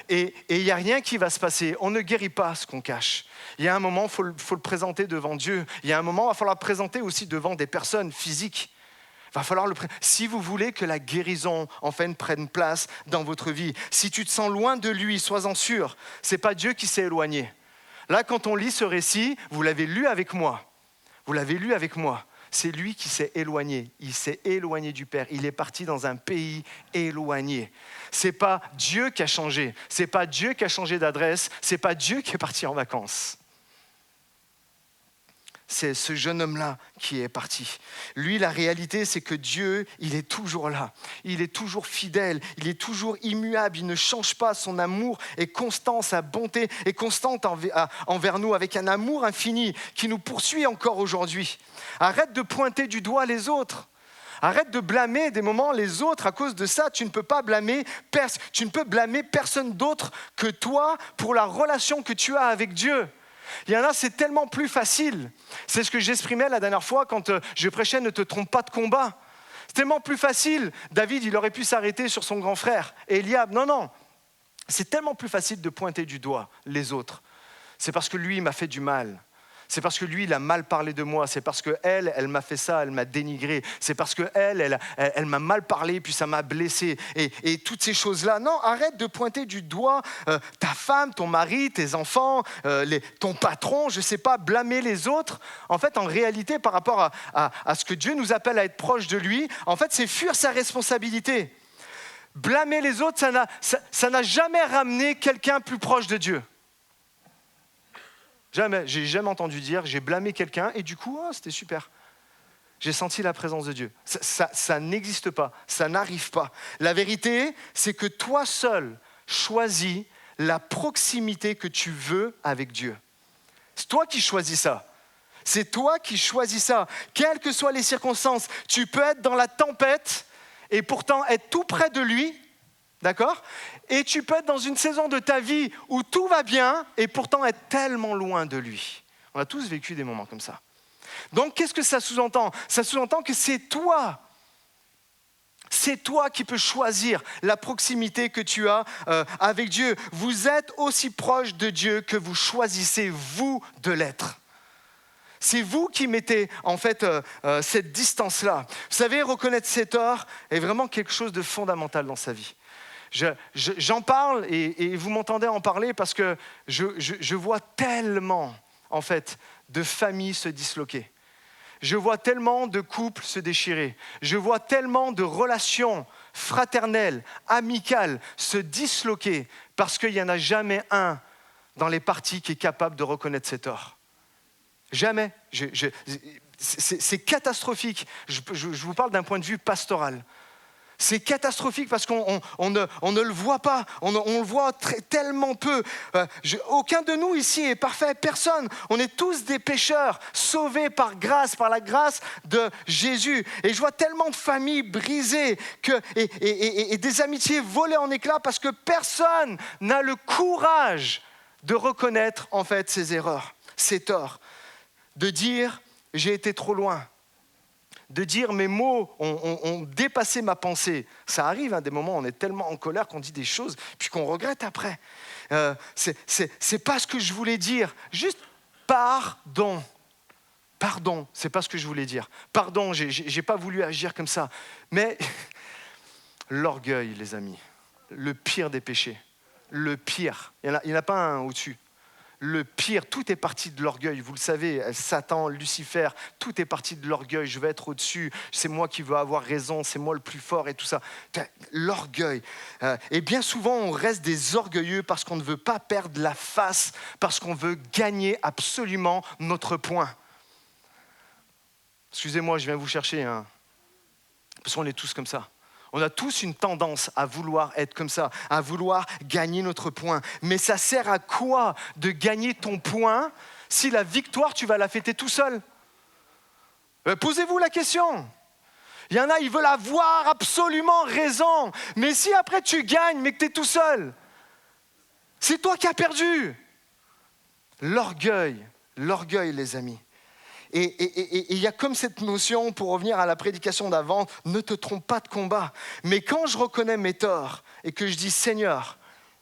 Et il n'y a rien qui va se passer. On ne guérit pas ce qu'on cache. Il y a un moment, il faut le présenter devant Dieu. Il y a un moment, il va falloir le présenter aussi devant des personnes physiques. Va falloir si vous voulez que la guérison en fait prenne place dans votre vie. Si tu te sens loin de lui, sois-en sûr, ce n'est pas Dieu qui s'est éloigné. Là, quand on lit ce récit, vous l'avez lu avec moi. Vous l'avez lu avec moi. C'est lui qui s'est éloigné. Il s'est éloigné du Père. Il est parti dans un pays éloigné. Ce n'est pas Dieu qui a changé. Ce n'est pas Dieu qui a changé d'adresse. Ce n'est pas Dieu qui est parti en vacances. C'est ce jeune homme-là qui est parti. Lui, la réalité, c'est que Dieu, il est toujours là. Il est toujours fidèle. Il est toujours immuable. Il ne change pas. Son amour est constant. Sa bonté est constante envers nous, avec un amour infini qui nous poursuit encore aujourd'hui. Arrête de pointer du doigt les autres. Arrête de blâmer des moments les autres à cause de ça. Tu ne peux pas blâmer personne d'autre que toi pour la relation que tu as avec Dieu. Il y en a, c'est tellement plus facile. C'est ce que j'exprimais la dernière fois quand je prêchais « Ne te trompe pas de combat ». C'est tellement plus facile. David, il aurait pu s'arrêter sur son grand frère. Eliab, non. C'est tellement plus facile de pointer du doigt les autres. C'est parce que lui, il m'a fait du mal. C'est parce que lui, il a mal parlé de moi. C'est parce qu'elle, elle m'a fait ça, elle m'a dénigré. C'est parce qu'elle m'a mal parlé, puis ça m'a blessé. Et toutes ces choses-là. Non, arrête de pointer du doigt ta femme, ton mari, tes enfants, ton patron, je ne sais pas, blâmer les autres. En fait, en réalité, par rapport à ce que Dieu nous appelle à être proche de lui, en fait, c'est fuir sa responsabilité. Blâmer les autres, ça n'a jamais ramené quelqu'un plus proche de Dieu. Jamais, j'ai jamais entendu dire, j'ai blâmé quelqu'un et du coup, c'était super. J'ai senti la présence de Dieu. Ça n'existe pas, ça n'arrive pas. La vérité, c'est que toi seul choisis la proximité que tu veux avec Dieu. C'est toi qui choisis ça. C'est toi qui choisis ça. Quelles que soient les circonstances, tu peux être dans la tempête et pourtant être tout près de lui. D'accord ? Et tu peux être dans une saison de ta vie où tout va bien et pourtant être tellement loin de lui. On a tous vécu des moments comme ça. Donc, qu'est-ce que ça sous-entend ? Ça sous-entend que c'est toi qui peux choisir la proximité que tu as avec Dieu. Vous êtes aussi proche de Dieu que vous choisissez, vous, de l'être. C'est vous qui mettez en fait cette distance-là. Vous savez, reconnaître ses torts est vraiment quelque chose de fondamental dans sa vie. J'en parle et vous m'entendez en parler parce que je vois tellement en fait de familles se disloquer. Je vois tellement de couples se déchirer. Je vois tellement de relations fraternelles, amicales se disloquer parce qu'il n'y en a jamais un dans les parties qui est capable de reconnaître ses torts. Jamais. C'est catastrophique. Je vous parle d'un point de vue pastoral. C'est catastrophique parce qu'on ne le voit pas, on le voit tellement peu. Aucun de nous ici est parfait, personne. On est tous des pécheurs, sauvés par la grâce de Jésus. Et je vois tellement de familles brisées et des amitiés volées en éclats parce que personne n'a le courage de reconnaître en fait ses erreurs, ses torts, de dire « j'ai été trop loin ». De dire mes mots ont dépassé ma pensée. Ça arrive, des moments où on est tellement en colère qu'on dit des choses puis qu'on regrette après. C'est pas ce que je voulais dire. Juste pardon. Pardon, c'est pas ce que je voulais dire. Pardon, j'ai pas voulu agir comme ça. Mais l'orgueil, les amis, le pire des péchés. Le pire. Il n'y en a pas un au-dessus. Le pire, tout est parti de l'orgueil, vous le savez, Satan, Lucifer, tout est parti de l'orgueil, je vais être au-dessus, c'est moi qui veux avoir raison, c'est moi le plus fort et tout ça. L'orgueil. Et bien souvent, on reste des orgueilleux parce qu'on ne veut pas perdre la face, parce qu'on veut gagner absolument notre point. Excusez-moi, je viens vous chercher, parce qu'on est tous comme ça. On a tous une tendance à vouloir être comme ça, à vouloir gagner notre point. Mais ça sert à quoi de gagner ton point si la victoire, tu vas la fêter tout seul ? Posez-vous la question. Il y en a, ils veulent avoir absolument raison. Mais si après tu gagnes, mais que tu es tout seul, c'est toi qui as perdu. L'orgueil, les amis. Et il y a comme cette notion, pour revenir à la prédication d'avant, ne te trompe pas de combat. Mais quand je reconnais mes torts et que je dis, Seigneur,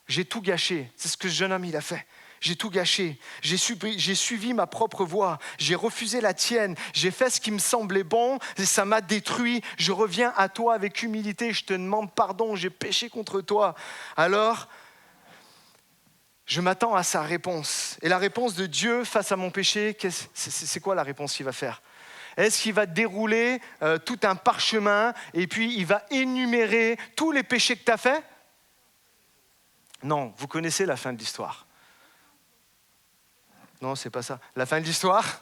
j'ai tout gâché, c'est ce que ce jeune homme il a fait. J'ai tout gâché, j'ai suivi ma propre voie, j'ai refusé la tienne, j'ai fait ce qui me semblait bon, et ça m'a détruit. Je reviens à toi avec humilité, je te demande pardon, j'ai péché contre toi. Alors, je m'attends à sa réponse. Et la réponse de Dieu face à mon péché, c'est quoi la réponse qu'il va faire ? Est-ce qu'il va dérouler tout un parchemin et puis il va énumérer tous les péchés que tu as faits ? Non, vous connaissez la fin de l'histoire. Non, c'est pas ça. La fin de l'histoire,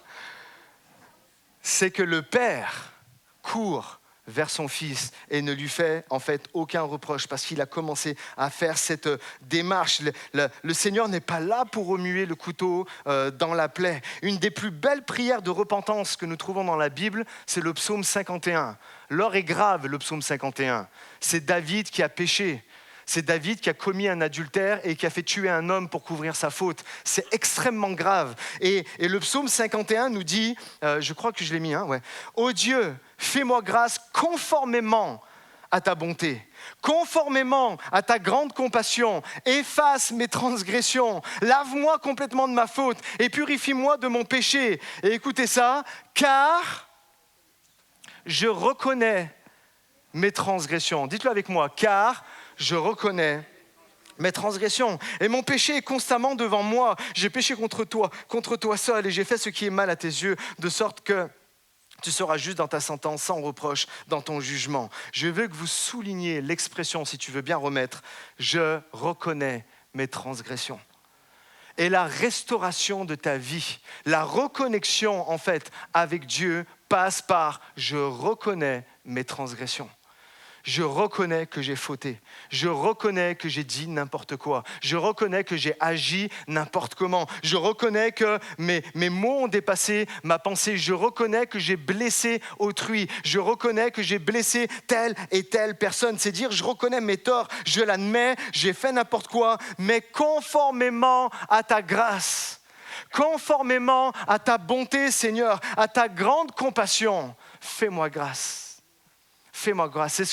c'est que le Père court vers son fils et ne lui fait en fait aucun reproche parce qu'il a commencé à faire cette démarche. Le Seigneur n'est pas là pour remuer le couteau dans la plaie. Une des plus belles prières de repentance que nous trouvons dans la Bible, c'est le psaume 51. L'heure est grave, le psaume 51. C'est David qui a péché. C'est David qui a commis un adultère et qui a fait tuer un homme pour couvrir sa faute. C'est extrêmement grave. Et le psaume 51 nous dit, je crois que je l'ai mis, hein, ouais. « Ô Dieu, fais-moi grâce conformément à ta bonté, conformément à ta grande compassion, efface mes transgressions, lave-moi complètement de ma faute et purifie-moi de mon péché. » Et écoutez ça, car je reconnais mes transgressions. Dites-le avec moi, car je reconnais mes transgressions. Et mon péché est constamment devant moi. J'ai péché contre toi seul, et j'ai fait ce qui est mal à tes yeux, de sorte que tu seras juste dans ta sentence, sans reproche dans ton jugement. Je veux que vous souligniez l'expression, si tu veux bien remettre, je reconnais mes transgressions. Et la restauration de ta vie, la reconnexion en fait avec Dieu passe par je reconnais mes transgressions. Je reconnais que j'ai fauté. Je reconnais que j'ai dit n'importe quoi. Je reconnais que j'ai agi n'importe comment. Je reconnais que mes mots ont dépassé ma pensée. Je reconnais que j'ai blessé autrui. Je reconnais que j'ai blessé telle et telle personne. C'est dire, je reconnais mes torts, je l'admets, j'ai fait n'importe quoi, mais conformément à ta grâce, conformément à ta bonté, Seigneur, à ta grande compassion, fais-moi grâce. Fais-moi grâce.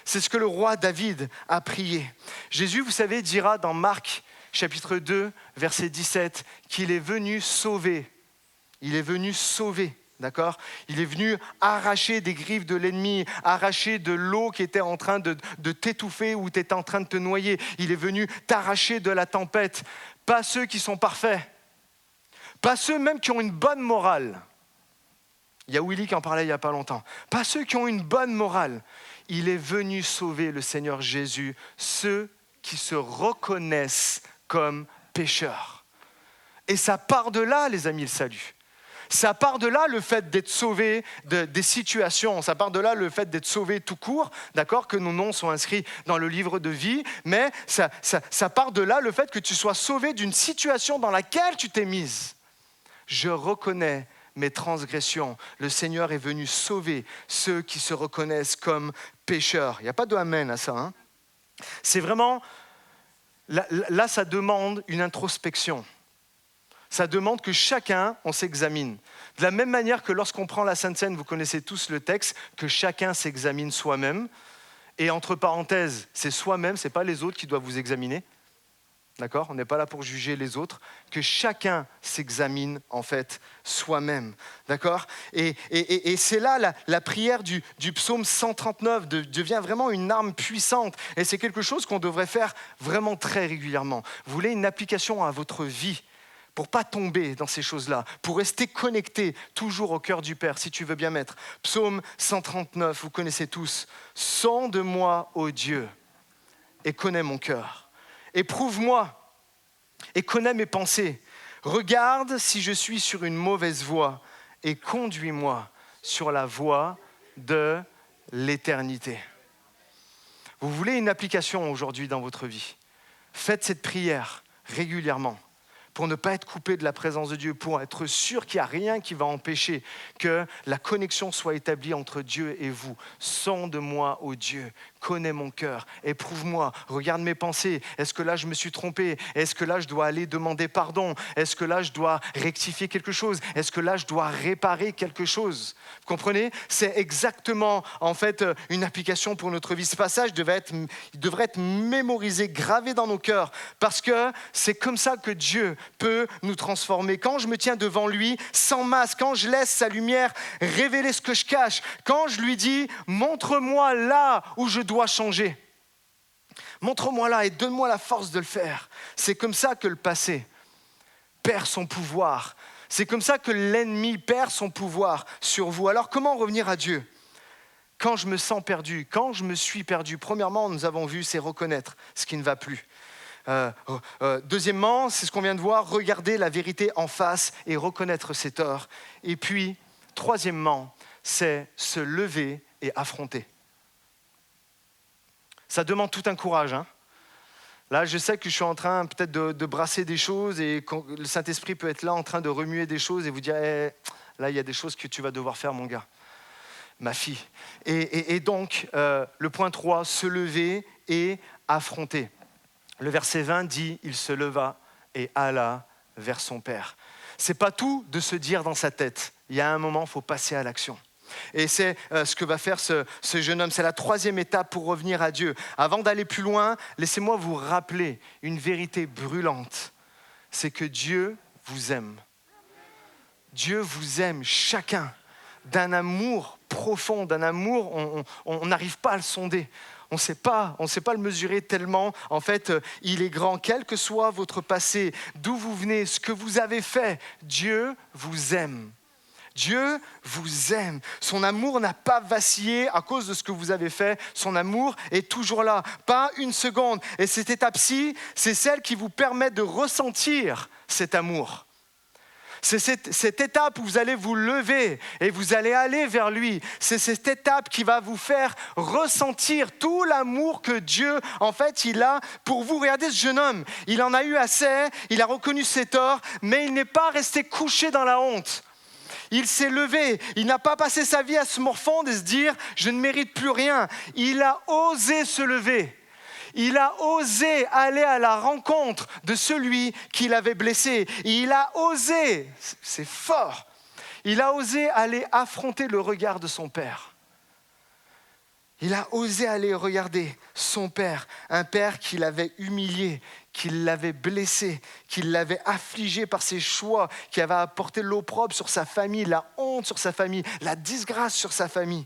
C'est ce que le roi David a prié. Jésus, vous savez, dira dans Marc, chapitre 2, verset 17, qu'il est venu sauver. Il est venu sauver, d'accord ? Il est venu arracher des griffes de l'ennemi, arracher de l'eau qui était en train de t'étouffer ou tu étais en train de te noyer. Il est venu t'arracher de la tempête. Pas ceux qui sont parfaits, pas ceux même qui ont une bonne morale. Il y a Willy qui en parlait il n'y a pas longtemps. Pas ceux qui ont une bonne morale. Il est venu sauver, le Seigneur Jésus, ceux qui se reconnaissent comme pécheurs. Et ça part de là, les amis, le salut. Ça part de là, le fait d'être sauvé des situations. Ça part de là, le fait d'être sauvé tout court, d'accord, que nos noms sont inscrits dans le livre de vie. Mais ça part de là, le fait que tu sois sauvé d'une situation dans laquelle tu t'es mise. Je reconnais mes transgressions. Le Seigneur est venu sauver ceux qui se reconnaissent comme pécheurs. Il n'y a pas de amen à ça. Hein? C'est vraiment, là, ça demande une introspection. Ça demande que chacun, on s'examine. De la même manière que lorsqu'on prend la Sainte Seine, vous connaissez tous le texte, que chacun s'examine soi-même. Et entre parenthèses, c'est soi-même, ce n'est pas les autres qui doivent vous examiner. D'accord ? On n'est pas là pour juger les autres, que chacun s'examine en fait soi-même. D'accord ? Et c'est là la prière du psaume 139 devient vraiment une arme puissante. Et c'est quelque chose qu'on devrait faire vraiment très régulièrement. Vous voulez une application à votre vie pour ne pas tomber dans ces choses-là, pour rester connecté toujours au cœur du Père, si tu veux bien mettre. Psaume 139, vous connaissez tous. « Sonde-moi, ô Dieu, et connais mon cœur. Éprouve-moi et connais mes pensées. Regarde si je suis sur une mauvaise voie et conduis-moi sur la voie de l'éternité. » Vous voulez une application aujourd'hui dans votre vie ? Faites cette prière régulièrement pour ne pas être coupé de la présence de Dieu, pour être sûr qu'il n'y a rien qui va empêcher que la connexion soit établie entre Dieu et vous. Sonde-moi, ô Dieu, connais mon cœur, éprouve-moi, regarde mes pensées. Est-ce que là je me suis trompé ? Est-ce que là je dois aller demander pardon ? Est-ce que là je dois rectifier quelque chose ? Est-ce que là je dois réparer quelque chose ? Vous comprenez ? C'est exactement en fait une application pour notre vie. Ce passage devrait être mémorisé, gravé dans nos cœurs, parce que c'est comme ça que Dieu peut nous transformer. Quand je me tiens devant lui sans masque, quand je laisse sa lumière révéler ce que je cache, quand je lui dis « montre-moi là où je dois changer ». Montre-moi là et donne-moi la force de le faire. C'est comme ça que le passé perd son pouvoir. C'est comme ça que l'ennemi perd son pouvoir sur vous. Alors comment revenir à Dieu ? Quand je me sens perdu, quand je me suis perdu, premièrement, nous avons vu, c'est reconnaître ce qui ne va plus. Deuxièmement, c'est ce qu'on vient de voir, regarder la vérité en face et reconnaître ses torts. Et puis, troisièmement, c'est se lever et affronter. Ça demande tout un courage. Hein. Là, je sais que je suis en train peut-être de brasser des choses et le Saint-Esprit peut être là en train de remuer des choses et vous dire là, il y a des choses que tu vas devoir faire, mon gars. ma fille. Et donc, le point 3, se lever et affronter. Le verset 20 dit, il se leva et alla vers son père. C'est pas tout de se dire dans sa tête. Il y a un moment, il faut passer à l'action. Et c'est ce que va faire ce jeune homme. C'est la 3e étape pour revenir à Dieu. Avant d'aller plus loin, laissez-moi vous rappeler une vérité brûlante. C'est que Dieu vous aime. Dieu vous aime chacun d'un amour profond, d'un amour, on n'arrive pas à le sonder. On ne sait pas le mesurer tellement, en fait, il est grand. Quel que soit votre passé, d'où vous venez, ce que vous avez fait, Dieu vous aime. Dieu vous aime. Son amour n'a pas vacillé à cause de ce que vous avez fait. Son amour est toujours là, pas une seconde. Et cette étape-ci, c'est celle qui vous permet de ressentir cet amour. C'est cette étape où vous allez vous lever et vous allez aller vers lui. C'est cette étape qui va vous faire ressentir tout l'amour que Dieu, en fait, il a pour vous. Regardez ce jeune homme, il en a eu assez, il a reconnu ses torts, mais il n'est pas resté couché dans la honte. Il s'est levé, il n'a pas passé sa vie à se morfondre et se dire « je ne mérite plus rien ». Il a osé se lever. Il a osé aller à la rencontre de celui qui l'avait blessé. Il a osé, c'est fort, il a osé aller affronter le regard de son père. Il a osé aller regarder son père, un père qui l'avait humilié, qui l'avait blessé, qui l'avait affligé par ses choix, qui avait apporté l'opprobre sur sa famille, la honte sur sa famille, la disgrâce sur sa famille.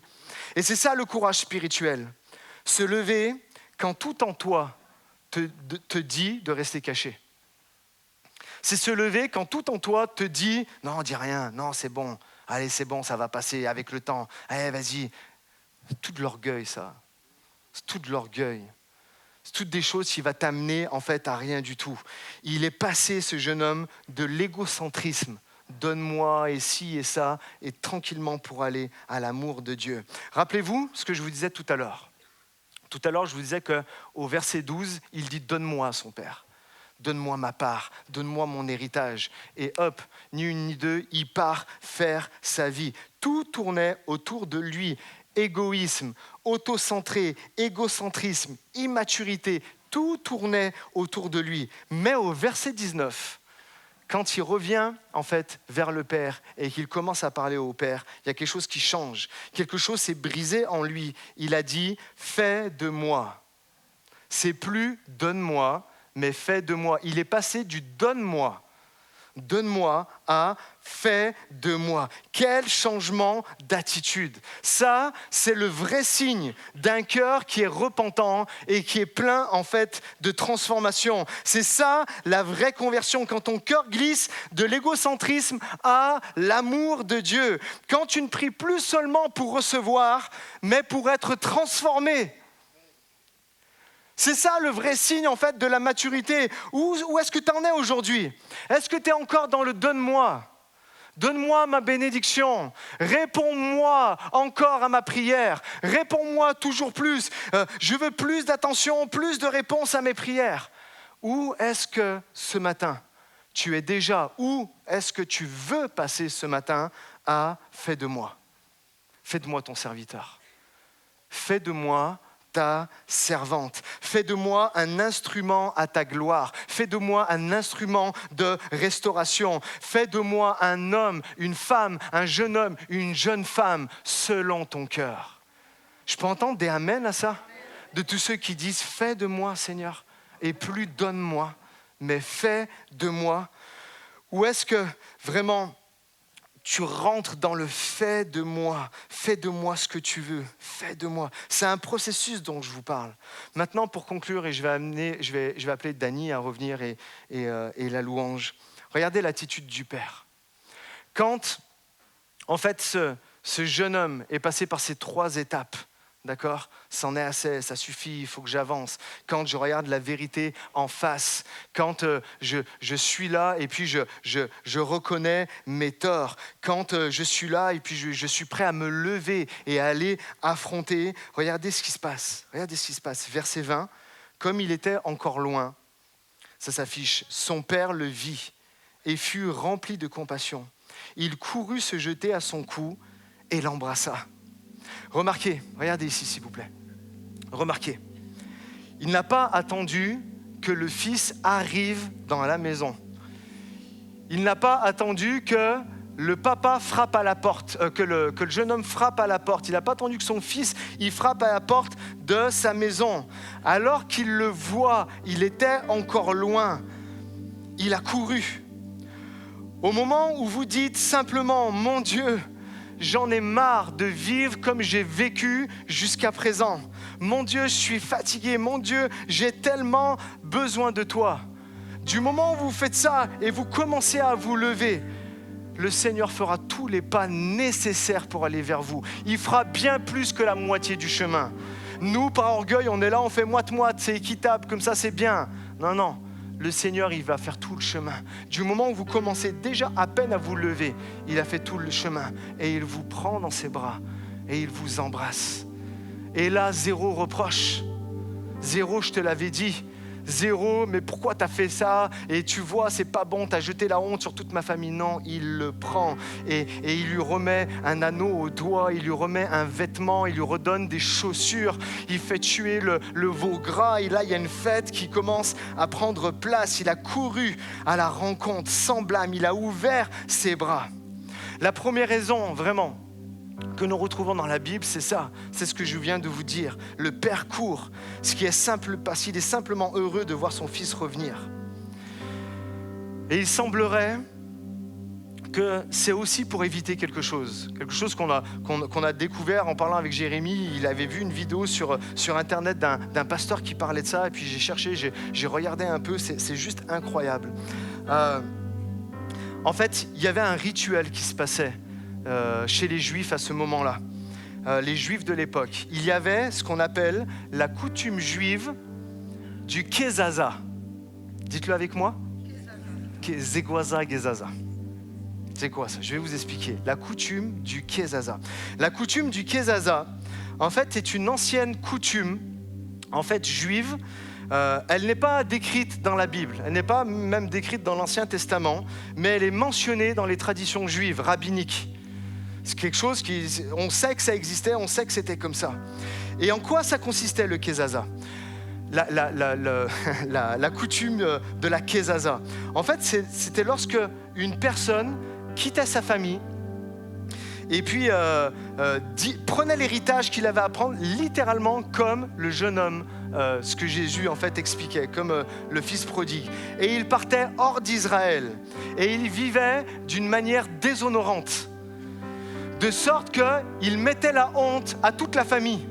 Et c'est ça le courage spirituel. Se lever quand tout en toi te dit de rester caché. C'est se lever quand tout en toi te dit « non, dis rien, non, c'est bon, allez, c'est bon, ça va passer avec le temps, allez, vas-y ». C'est tout de l'orgueil, ça. C'est tout de l'orgueil. C'est toutes des choses qui vont t'amener en fait à rien du tout. Il est passé, ce jeune homme, de l'égocentrisme. Donne-moi et ci et ça, et tranquillement pour aller à l'amour de Dieu. Rappelez-vous ce que je vous disais tout à l'heure. Tout à l'heure, je vous disais qu'au verset 12, il dit « Donne-moi son père, donne-moi ma part, donne-moi mon héritage ». Et hop, ni une ni deux, il part faire sa vie. Tout tournait autour de lui. Égoïsme, autocentré, égocentrisme, immaturité, tout tournait autour de lui. Mais au verset 19, quand il revient en fait vers le Père et qu'il commence à parler au Père, il y a quelque chose qui change. Quelque chose s'est brisé en lui. Il a dit « fais de moi ». C'est plus « donne-moi », mais « fais de moi ». Il est passé du « donne-moi ». Donne-moi à fais de moi. Quel changement d'attitude. Ça, c'est le vrai signe d'un cœur qui est repentant et qui est plein en fait de transformation. C'est ça la vraie conversion, quand ton cœur glisse de l'égocentrisme à l'amour de Dieu. Quand tu ne pries plus seulement pour recevoir, mais pour être transformé. C'est ça le vrai signe en fait de la maturité. Où est-ce que tu en es aujourd'hui? Est-ce que tu es encore dans le donne-moi? Donne-moi ma bénédiction. Réponds-moi encore à ma prière. Réponds-moi toujours plus. Je veux plus d'attention, plus de réponses à mes prières. Où est-ce que ce matin tu es déjà? Où est-ce que tu veux passer ce matin à fais de moi? Fais de moi ton serviteur. Fais de moi ta servante. Fais de moi un instrument à ta gloire. Fais de moi un instrument de restauration. Fais de moi un homme, une femme, un jeune homme, une jeune femme, selon ton cœur. Je peux entendre des amen à ça? De tous ceux qui disent « Fais de moi, Seigneur », et plus « Donne-moi », mais « Fais de moi ». Ou est-ce que vraiment tu rentres dans le fais de moi ce que tu veux, fais de moi. C'est un processus dont je vous parle. Maintenant, pour conclure, et je vais appeler Dany à revenir et la louange. Regardez l'attitude du Père. Quand, en fait, ce jeune homme est passé par ces 3 étapes, d'accord? C'en est assez, ça suffit, il faut que j'avance. Quand je regarde la vérité en face, quand je suis là et puis je reconnais mes torts, quand je suis là et puis je suis prêt à me lever et à aller affronter, regardez ce qui se passe. Verset 20, comme il était encore loin, ça s'affiche, son père le vit et fut rempli de compassion. Il courut se jeter à son cou et l'embrassa. Remarquez, regardez ici s'il vous plaît. Remarquez, il n'a pas attendu que le fils arrive dans la maison. Il n'a pas attendu que le papa frappe à la porte, que le jeune homme frappe à la porte. Il n'a pas attendu que son fils il frappe à la porte de sa maison. Alors qu'il le voit, il était encore loin. Il a couru. Au moment où vous dites simplement « Mon Dieu, j'en ai marre de vivre comme j'ai vécu jusqu'à présent. Mon Dieu, je suis fatigué. Mon Dieu, j'ai tellement besoin de toi. » Du moment où vous faites ça et vous commencez à vous lever, le Seigneur fera tous les pas nécessaires pour aller vers vous. Il fera bien plus que la moitié du chemin. Nous, par orgueil, on est là, on fait moite-moite, c'est équitable, comme ça c'est bien. Non, non, le Seigneur, il va faire tout le chemin. Du moment où vous commencez déjà à peine à vous lever, il a fait tout le chemin et il vous prend dans ses bras et il vous embrasse. Et là, zéro reproche. Zéro, je te l'avais dit. Zéro, mais pourquoi t'as fait ça? Et tu vois, c'est pas bon, t'as jeté la honte sur toute ma famille. Non, il le prend et il lui remet un anneau au doigt, il lui remet un vêtement, il lui redonne des chaussures, il fait tuer le veau gras. Et là, il y a une fête qui commence à prendre place. Il a couru à la rencontre sans blâme, il a ouvert ses bras. La première raison, vraiment, que nous retrouvons dans la Bible, c'est ça, c'est ce que je viens de vous dire. Le Père court, ce qui est simple parce qu'il est simplement heureux de voir son fils revenir. Et il semblerait que c'est aussi pour éviter quelque chose qu'on a découvert en parlant avec Jérémie. Il avait vu une vidéo sur Internet d'un pasteur qui parlait de ça, et puis j'ai cherché, j'ai regardé un peu, c'est juste incroyable. En fait, il y avait un rituel qui se passait chez les Juifs à ce moment-là, les Juifs de l'époque. Il y avait ce qu'on appelle la coutume juive du Kezaza. Dites-le avec moi. Zegwaza, Gezaza. C'est quoi ça? Je vais vous expliquer. La coutume du Kezaza. La coutume du Kezaza, en fait, est une ancienne coutume, en fait, juive. Elle n'est pas décrite dans la Bible, elle n'est pas même décrite dans l'Ancien Testament, mais elle est mentionnée dans les traditions juives, rabbiniques. C'est quelque chose on sait que ça existait, on sait que c'était comme ça. Et en quoi ça consistait le Kezaza? La coutume de la Kezaza. En fait, c'était lorsque une personne quittait sa famille et puis prenait l'héritage qu'il avait à prendre, littéralement comme le jeune homme, ce que Jésus en fait expliquait, comme le fils prodigue. Et il partait hors d'Israël et il vivait d'une manière déshonorante, de sorte qu'il mettait la honte à toute la famille.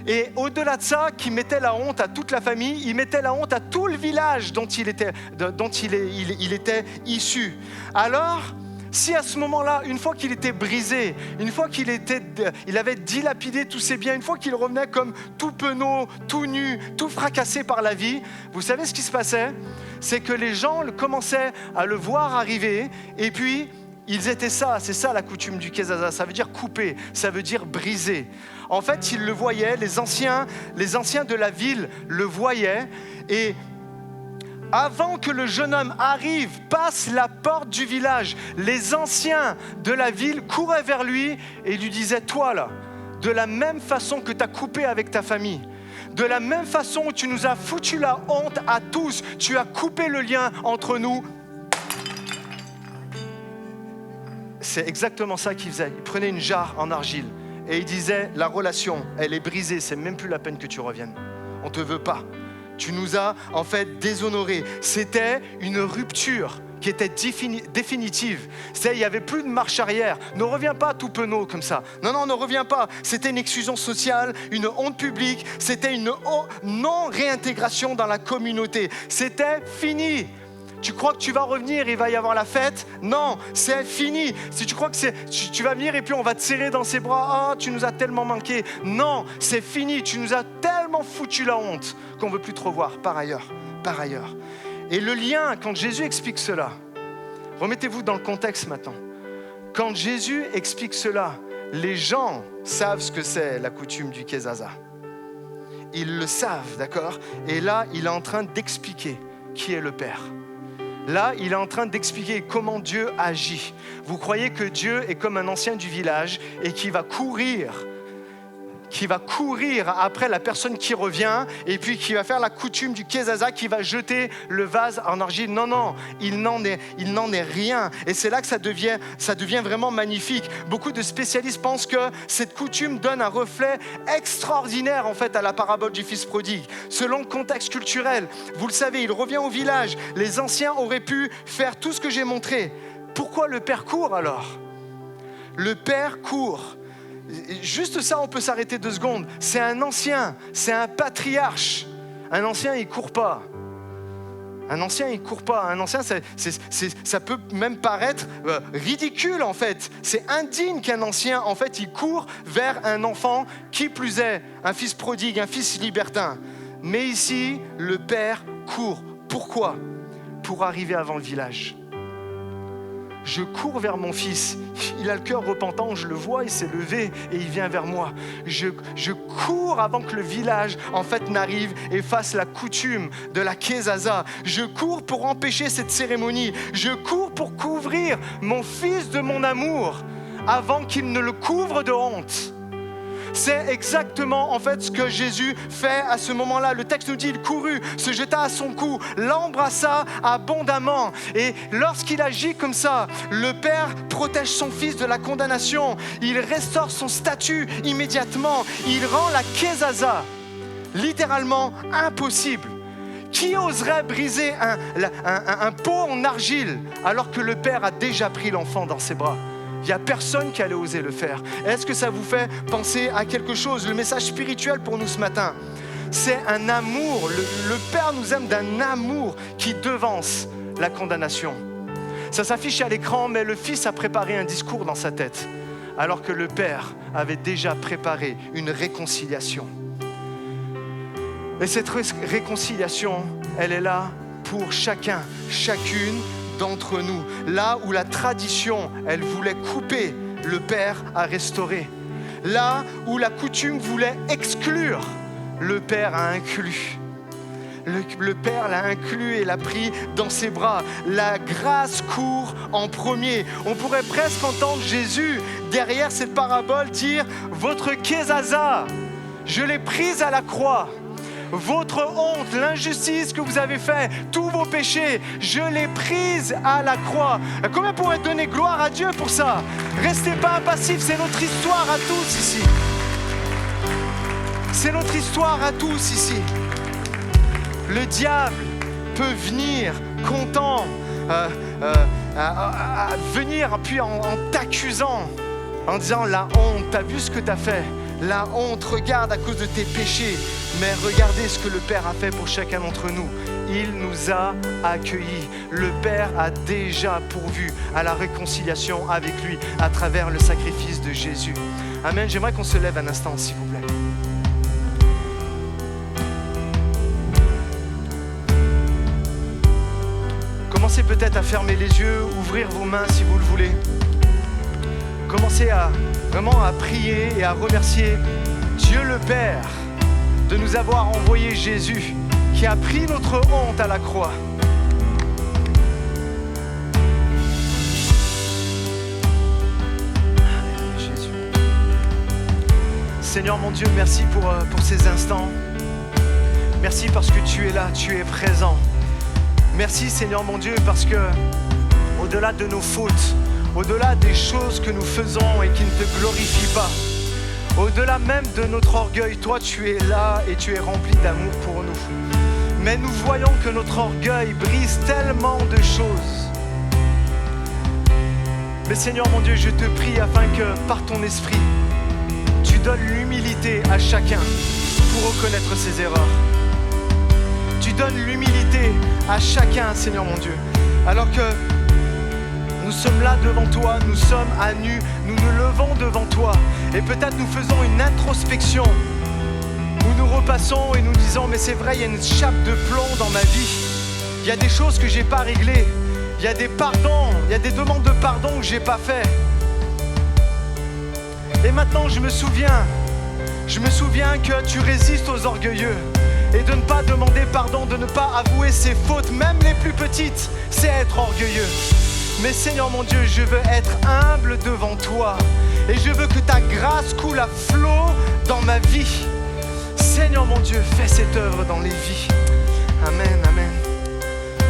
Et au-delà de ça, qu'il mettait la honte à toute la famille, il mettait la honte à tout le village dont il était issu. Alors, si à ce moment-là, une fois qu'il était brisé, une fois qu'il avait dilapidé tous ses biens, une fois qu'il revenait comme tout penaud, tout nu, tout fracassé par la vie, vous savez ce qui se passait? C'est que les gens commençaient à le voir arriver et puis ils étaient ça, c'est ça la coutume du Kezaza, ça veut dire couper, ça veut dire briser. En fait, ils le voyaient, les anciens de la ville le voyaient, et avant que le jeune homme arrive, passe la porte du village, les anciens de la ville couraient vers lui et lui disaient « Toi là, de la même façon que tu as coupé avec ta famille, de la même façon où tu nous as foutu la honte à tous, tu as coupé le lien entre nous. » C'est exactement ça qu'il faisait. Il prenait une jarre en argile et il disait, la relation, elle est brisée, c'est même plus la peine que tu reviennes. On ne te veut pas. Tu nous as en fait déshonorés. C'était une rupture qui était définitive. Il n'y avait plus de marche arrière. Ne reviens pas tout penaud comme ça. Non, ne reviens pas. C'était une exclusion sociale, une honte publique. C'était une non-réintégration dans la communauté. C'était fini. Tu crois que tu vas revenir, il va y avoir la fête? Non, c'est fini. Si tu crois que tu vas venir et puis on va te serrer dans ses bras, tu nous as tellement manqué. Non, c'est fini. Tu nous as tellement foutu la honte qu'on ne veut plus te revoir par ailleurs. Et le lien, quand Jésus explique cela, remettez-vous dans le contexte maintenant. Quand Jésus explique cela, les gens savent ce que c'est la coutume du Kezaza. Ils le savent, d'accord? Et là, il est en train d'expliquer qui est le Père. Là, il est en train d'expliquer comment Dieu agit. Vous croyez que Dieu est comme un ancien du village et qu'il va courir qui va courir après la personne qui revient et puis qui va faire la coutume du Kézaza, qui va jeter le vase en argile. Non, il n'en est rien. Et c'est là que ça devient vraiment magnifique. Beaucoup de spécialistes pensent que cette coutume donne un reflet extraordinaire en fait à la parabole du fils prodigue. Selon le contexte culturel, vous le savez, il revient au village. Les anciens auraient pu faire tout ce que j'ai montré. Pourquoi le père court alors ? Le père court. Juste ça, on peut s'arrêter 2 secondes. C'est un ancien, c'est un patriarche. Un ancien, il court pas. Un ancien, il court pas. Un ancien, ça peut même paraître ridicule en fait. C'est indigne qu'un ancien, en fait, il court vers un enfant, qui plus est, un fils prodigue, un fils libertin. Mais ici, le père court. Pourquoi ? Pour arriver avant le village. Je cours vers mon fils, il a le cœur repentant, je le vois, il s'est levé et il vient vers moi. Je cours avant que le village en fait n'arrive et fasse la coutume de la Kézaza. Je cours pour empêcher cette cérémonie. Je cours pour couvrir mon fils de mon amour avant qu'il ne le couvre de honte. C'est exactement en fait ce que Jésus fait à ce moment-là. Le texte nous dit, il courut, se jeta à son cou, l'embrassa abondamment. Et lorsqu'il agit comme ça, le Père protège son fils de la condamnation. Il restaure son statut immédiatement. Il rend la Kézaza littéralement impossible. Qui oserait briser un pot en argile alors que le Père a déjà pris l'enfant dans ses bras ? Il n'y a personne qui allait oser le faire. Est-ce que ça vous fait penser à quelque chose ? Le message spirituel pour nous ce matin, c'est un amour. Le Père nous aime d'un amour qui devance la condamnation. Ça s'affiche à l'écran, mais le Fils a préparé un discours dans sa tête, alors que le Père avait déjà préparé une réconciliation. Et cette réconciliation, elle est là pour chacun, chacune d'entre nous. Là où la tradition, elle voulait couper, le Père a restauré. Là où la coutume voulait exclure, le Père a inclus. Le Père l'a inclus et l'a pris dans ses bras. La grâce court en premier. On pourrait presque entendre Jésus derrière cette parabole dire « Votre Kézaza, je l'ai prise à la croix. Votre honte, l'injustice que vous avez faite, tous vos péchés, je l'ai prise à la croix. » Combien pourrait donner gloire à Dieu pour ça ? Restez pas impassifs, c'est notre histoire à tous ici. C'est notre histoire à tous ici. Le diable peut venir content, venir puis en t'accusant, en disant la honte, t'as vu ce que t'as fait ? La honte, regarde à cause de tes péchés. Mais regardez ce que le Père a fait pour chacun d'entre nous. Il nous a accueillis. Le Père a déjà pourvu à la réconciliation avec lui à travers le sacrifice de Jésus. Amen. J'aimerais qu'on se lève un instant, s'il vous plaît. Commencez peut-être à fermer les yeux, ouvrir vos mains si vous le voulez. Commencez à prier et à remercier Dieu le Père de nous avoir envoyé Jésus qui a pris notre honte à la croix. Jésus. Seigneur mon Dieu, merci pour ces instants. Merci parce que tu es là, tu es présent. Merci Seigneur mon Dieu parce que au-delà de nos fautes, au-delà des choses que nous faisons et qui ne te glorifient pas, au-delà même de notre orgueil, toi tu es là et tu es rempli d'amour pour nous. Mais nous voyons que notre orgueil brise tellement de choses. Mais Seigneur mon Dieu, je te prie afin que par ton esprit, tu donnes l'humilité à chacun pour reconnaître ses erreurs. Tu donnes l'humilité à chacun, Seigneur mon Dieu. Alors que nous sommes là devant toi, nous sommes à nu, nous nous levons devant toi. Et peut-être nous faisons une introspection où nous repassons et nous disons « Mais c'est vrai, il y a une chape de plomb dans ma vie. Il y a des choses que je n'ai pas réglées. Il y a des pardons, il y a des demandes de pardon que je n'ai pas fait. » Et maintenant, je me souviens que tu résistes aux orgueilleux. Et de ne pas demander pardon, de ne pas avouer ses fautes, même les plus petites, c'est être orgueilleux. Mais Seigneur mon Dieu, je veux être humble devant toi. Et je veux que ta grâce coule à flot dans ma vie. Seigneur mon Dieu, fais cette œuvre dans les vies. Amen, amen.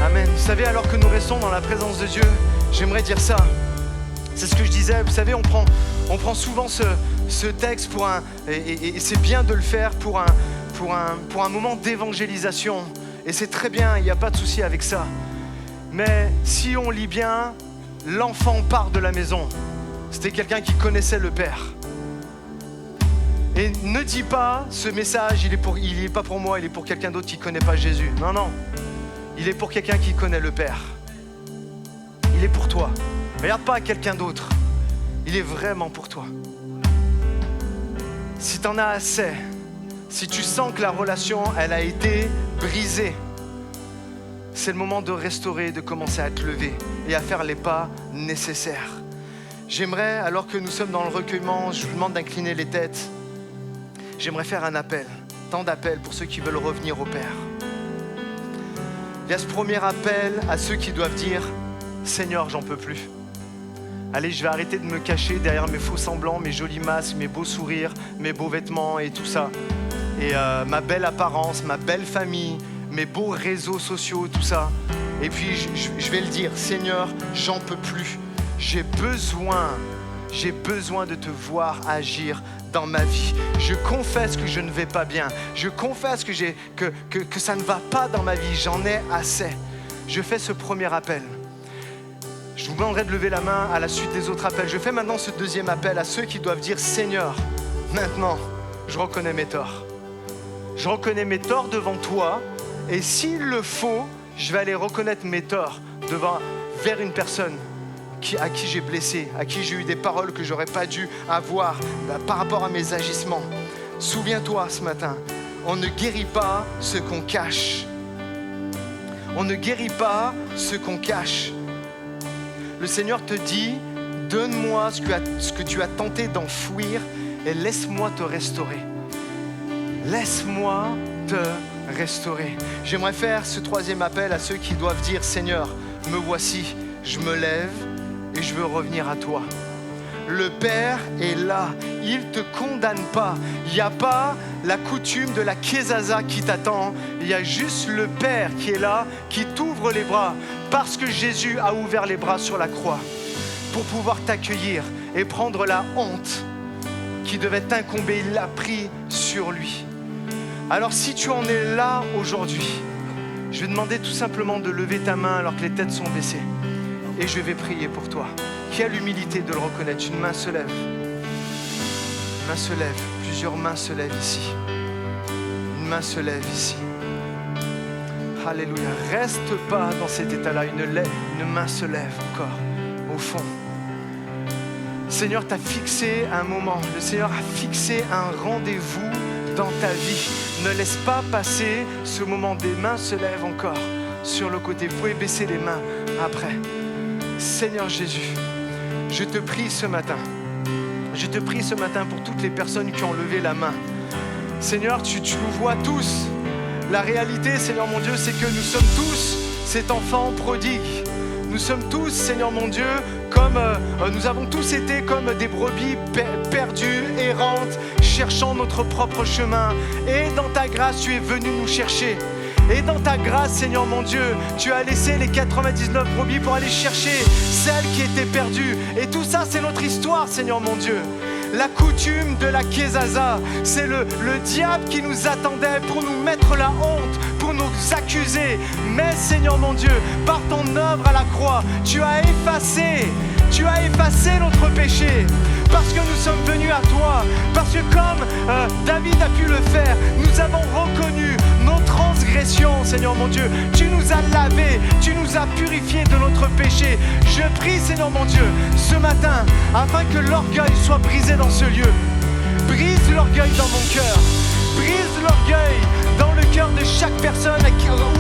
Amen. Vous savez, alors que nous restons dans la présence de Dieu, j'aimerais dire ça. C'est ce que je disais, vous savez, on prend souvent ce texte pour et c'est bien de le faire pour un moment d'évangélisation. Et c'est très bien, il n'y a pas de souci avec ça. Mais si on lit bien, l'enfant part de la maison. C'était quelqu'un qui connaissait le Père. Et ne dis pas, ce message, il est pas pour moi, il est pour quelqu'un d'autre qui ne connaît pas Jésus. Non, non. Il est pour quelqu'un qui connaît le Père. Il est pour toi. Regarde pas à quelqu'un d'autre. Il est vraiment pour toi. Si tu en as assez, si tu sens que la relation, elle a été brisée, c'est le moment de restaurer, de commencer à te lever et à faire les pas nécessaires. J'aimerais, alors que nous sommes dans le recueillement, je vous demande d'incliner les têtes. J'aimerais faire un appel, tant d'appels pour ceux qui veulent revenir au Père. Il y a ce premier appel à ceux qui doivent dire « Seigneur, j'en peux plus. Allez, je vais arrêter de me cacher derrière mes faux semblants, mes jolis masques, mes beaux sourires, mes beaux vêtements et tout ça. Et ma belle apparence, ma belle famille, mes beaux réseaux sociaux, tout ça. Et puis, je vais le dire, Seigneur, j'en peux plus. J'ai besoin de te voir agir dans ma vie. Je confesse que je ne vais pas bien. Je confesse que ça ne va pas dans ma vie. J'en ai assez. Je fais ce premier appel. Je vous demanderai de lever la main à la suite des autres appels. Je fais maintenant ce deuxième appel à ceux qui doivent dire « Seigneur, maintenant, je reconnais mes torts. Je reconnais mes torts devant toi et s'il le faut, je vais aller reconnaître mes torts vers une personne à qui j'ai blessé, à qui j'ai eu des paroles que j'aurais pas dû avoir par rapport à mes agissements. Souviens-toi ce matin, on ne guérit pas ce qu'on cache. On ne guérit pas ce qu'on cache. Le Seigneur te dit, donne-moi ce que tu as tenté d'enfouir et laisse-moi te restaurer. Laisse-moi te restaurer. J'aimerais faire ce troisième appel à ceux qui doivent dire, Seigneur, me voici, je me lève et je veux revenir à toi. Le Père est là, il ne te condamne pas. Il n'y a pas la coutume de la Kézaza qui t'attend. Il y a juste le Père qui est là, qui t'ouvre les bras. Parce que Jésus a ouvert les bras sur la croix pour pouvoir t'accueillir et prendre la honte qui devait t'incomber. Il l'a pris sur lui. Alors si tu en es là aujourd'hui, je vais demander tout simplement de lever ta main alors que les têtes sont baissées. Et je vais prier pour toi. Qui a l'humilité de le reconnaître? Une main se lève. Une main se lève. Plusieurs mains se lèvent ici. Une main se lève ici. Alléluia. Reste pas dans cet état-là. Une main se lève encore au fond. Seigneur, tu as fixé un moment. Le Seigneur a fixé un rendez-vous dans ta vie. Ne laisse pas passer ce moment. Des mains se lèvent encore sur le côté. Vous pouvez baisser les mains après. Seigneur Jésus, je te prie ce matin. Je te prie ce matin pour toutes les personnes qui ont levé la main. Seigneur, tu nous vois tous. La réalité, Seigneur mon Dieu, c'est que nous sommes tous cet enfant prodigue. Nous sommes tous, Seigneur mon Dieu, nous avons tous été comme des brebis perdues, errantes, cherchant notre propre chemin. Et dans ta grâce, tu es venu nous chercher. Et dans ta grâce, Seigneur mon Dieu, tu as laissé les 99 brebis pour aller chercher celles qui étaient perdues. Et tout ça, c'est notre histoire, Seigneur mon Dieu. La coutume de la Kézaza, c'est le diable qui nous attendait pour nous mettre la honte, pour nous accuser. Mais Seigneur mon Dieu, par ton œuvre à la croix, tu as effacé notre péché. Parce que nous sommes venus à toi, parce que comme David a pu le faire, nous avons reconnu nos transgressions, Seigneur mon Dieu. Tu nous as lavés, tu nous as purifiés de notre péché. Je prie, Seigneur mon Dieu, ce matin, afin que l'orgueil soit brisé dans ce lieu. Brise l'orgueil dans mon cœur. Brise l'orgueil dans le cœur de chaque personne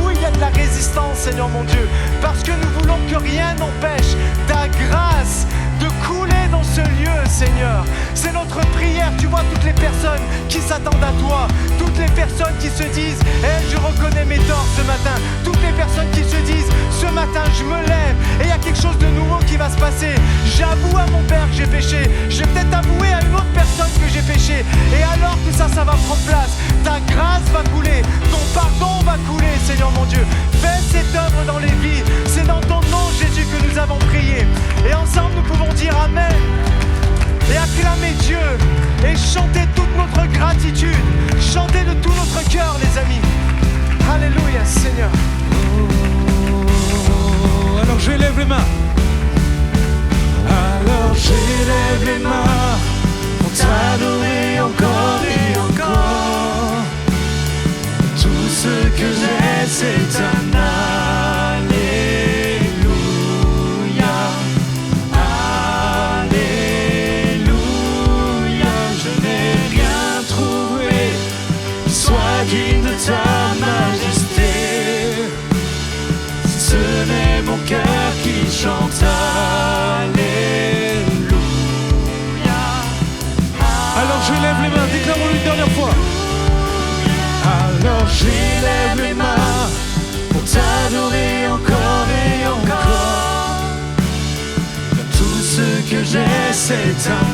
où il y a de la résistance, Seigneur mon Dieu. Parce que nous voulons que rien n'empêche ta grâce de couler dans ce lieu, Seigneur. C'est notre prière. Tu vois toutes les personnes qui s'attendent à toi, toutes les personnes qui se disent je reconnais mes torts ce matin, toutes les personnes qui se disent ce matin je me lève et il y a quelque chose de nouveau va se passer. J'avoue à mon Père que j'ai péché. Je vais peut-être avouer à une autre personne que j'ai péché. Et alors que ça va prendre place, ta grâce va couler, ton pardon va couler, Seigneur mon Dieu. Fais cette œuvre dans les vies. C'est dans ton nom, Jésus, que nous avons prié. Et ensemble, nous pouvons dire Amen. Et acclamer Dieu. Et chanter toute notre gratitude. Chanter de tout notre cœur, les amis. Alléluia, Seigneur. Alors j'élève les mains. Alors j'élève les mains pour t'adorer encore et encore. Tout ce que j'ai, c'est un Alléluia. Alléluia. Je n'ai rien trouvé qui soit digne de ta majesté. Si ce n'est mon cœur qui chante Alléluia. Alors j'élève les mains, déclarons-le une dernière fois. Alors j'élève les mains pour t'adorer encore et encore. Tout ce que j'ai, c'est un